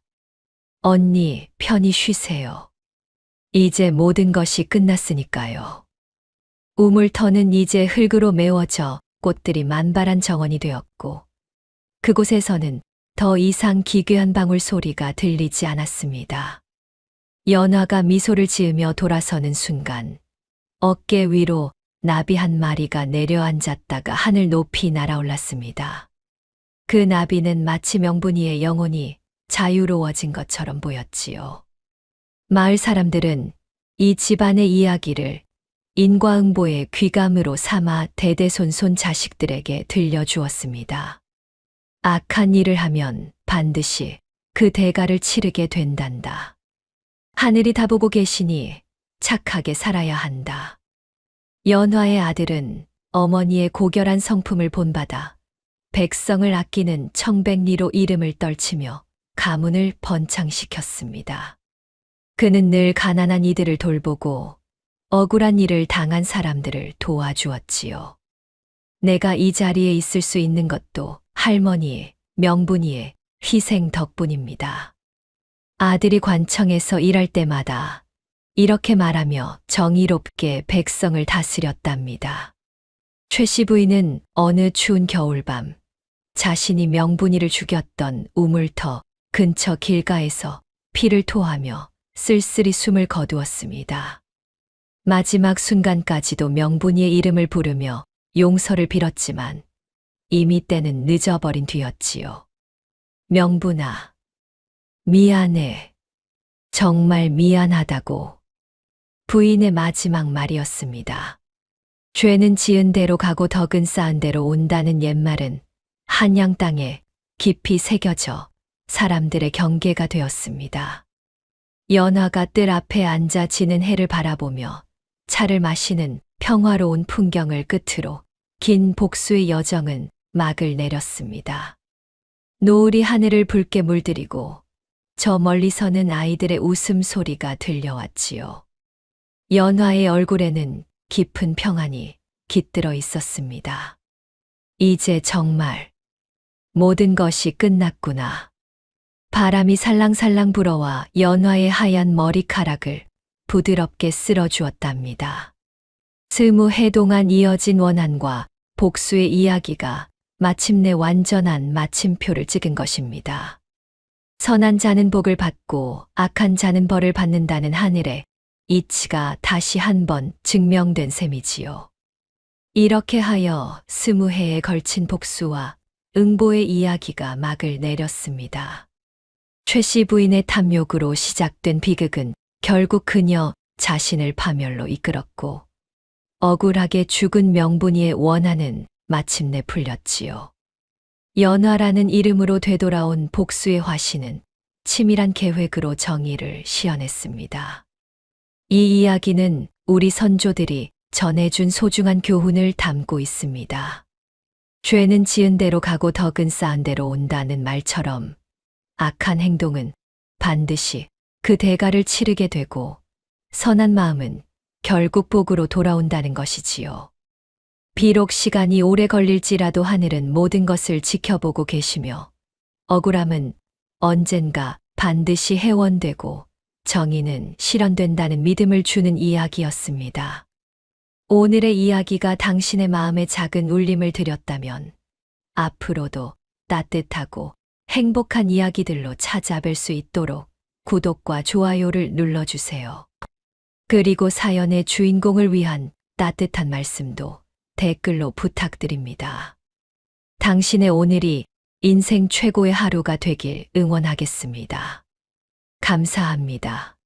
언니, 편히 쉬세요. 이제 모든 것이 끝났으니까요. 우물터는 이제 흙으로 메워져 꽃들이 만발한 정원이 되었고 그곳에서는 더 이상 기괴한 방울 소리가 들리지 않았습니다. 연화가 미소를 지으며 돌아서는 순간 어깨 위로 나비 한 마리가 내려앉았다가 하늘 높이 날아올랐습니다. 그 나비는 마치 명분이의 영혼이 자유로워진 것처럼 보였지요. 마을 사람들은 이 집안의 이야기를 인과응보의 귀감으로 삼아 대대손손 자식들에게 들려주었습니다. 악한 일을 하면 반드시 그 대가를 치르게 된단다. 하늘이 다 보고 계시니 착하게 살아야 한다. 연화의 아들은 어머니의 고결한 성품을 본받아 백성을 아끼는 청백리로 이름을 떨치며 가문을 번창시켰습니다. 그는 늘 가난한 이들을 돌보고 억울한 일을 당한 사람들을 도와주었지요. 내가 이 자리에 있을 수 있는 것도 할머니의, 명분이의 희생 덕분입니다. 아들이 관청에서 일할 때마다 이렇게 말하며 정의롭게 백성을 다스렸답니다. 최씨 부인은 어느 추운 겨울밤 자신이 명분이를 죽였던 우물터 근처 길가에서 피를 토하며 쓸쓸히 숨을 거두었습니다. 마지막 순간까지도 명분이의 이름을 부르며 용서를 빌었지만 이미 때는 늦어버린 뒤였지요. 명분아, 미안해. 정말 미안하다고. 부인의 마지막 말이었습니다. 죄는 지은 대로 가고 덕은 쌓은 대로 온다는 옛말은 한양 땅에 깊이 새겨져 사람들의 경계가 되었습니다. 연화가 뜰 앞에 앉아 지는 해를 바라보며 차를 마시는 평화로운 풍경을 끝으로 긴 복수의 여정은 막을 내렸습니다. 노을이 하늘을 붉게 물들이고 저 멀리서는 아이들의 웃음소리가 들려왔지요. 연화의 얼굴에는 깊은 평안이 깃들어 있었습니다. 이제 정말 모든 것이 끝났구나. 바람이 살랑살랑 불어와 연화의 하얀 머리카락을 부드럽게 쓸어주었답니다. 20해 동안 이어진 원한과 복수의 이야기가 마침내 완전한 마침표를 찍은 것입니다. 선한 자는 복을 받고 악한 자는 벌을 받는다는 하늘의 이치가 다시 한번 증명된 셈이지요. 이렇게 하여 20해에 걸친 복수와 응보의 이야기가 막을 내렸습니다. 최씨 부인의 탐욕으로 시작된 비극은 결국 그녀 자신을 파멸로 이끌었고 억울하게 죽은 명분이의 원한은 마침내 풀렸지요. 연화라는 이름으로 되돌아온 복수의 화신은 치밀한 계획으로 정의를 시현했습니다. 이 이야기는 우리 선조들이 전해준 소중한 교훈을 담고 있습니다. 죄는 지은 대로 가고 덕은 쌓은 대로 온다는 말처럼 악한 행동은 반드시 그 대가를 치르게 되고 선한 마음은 결국 복으로 돌아온다는 것이지요. 비록 시간이 오래 걸릴지라도 하늘은 모든 것을 지켜보고 계시며 억울함은 언젠가 반드시 해원되고 정의는 실현된다는 믿음을 주는 이야기였습니다. 오늘의 이야기가 당신의 마음에 작은 울림을 드렸다면 앞으로도 따뜻하고 행복한 이야기들로 찾아뵐 수 있도록 구독과 좋아요를 눌러주세요. 그리고 사연의 주인공을 위한 따뜻한 말씀도 댓글로 부탁드립니다. 당신의 오늘이 인생 최고의 하루가 되길 응원하겠습니다. 감사합니다.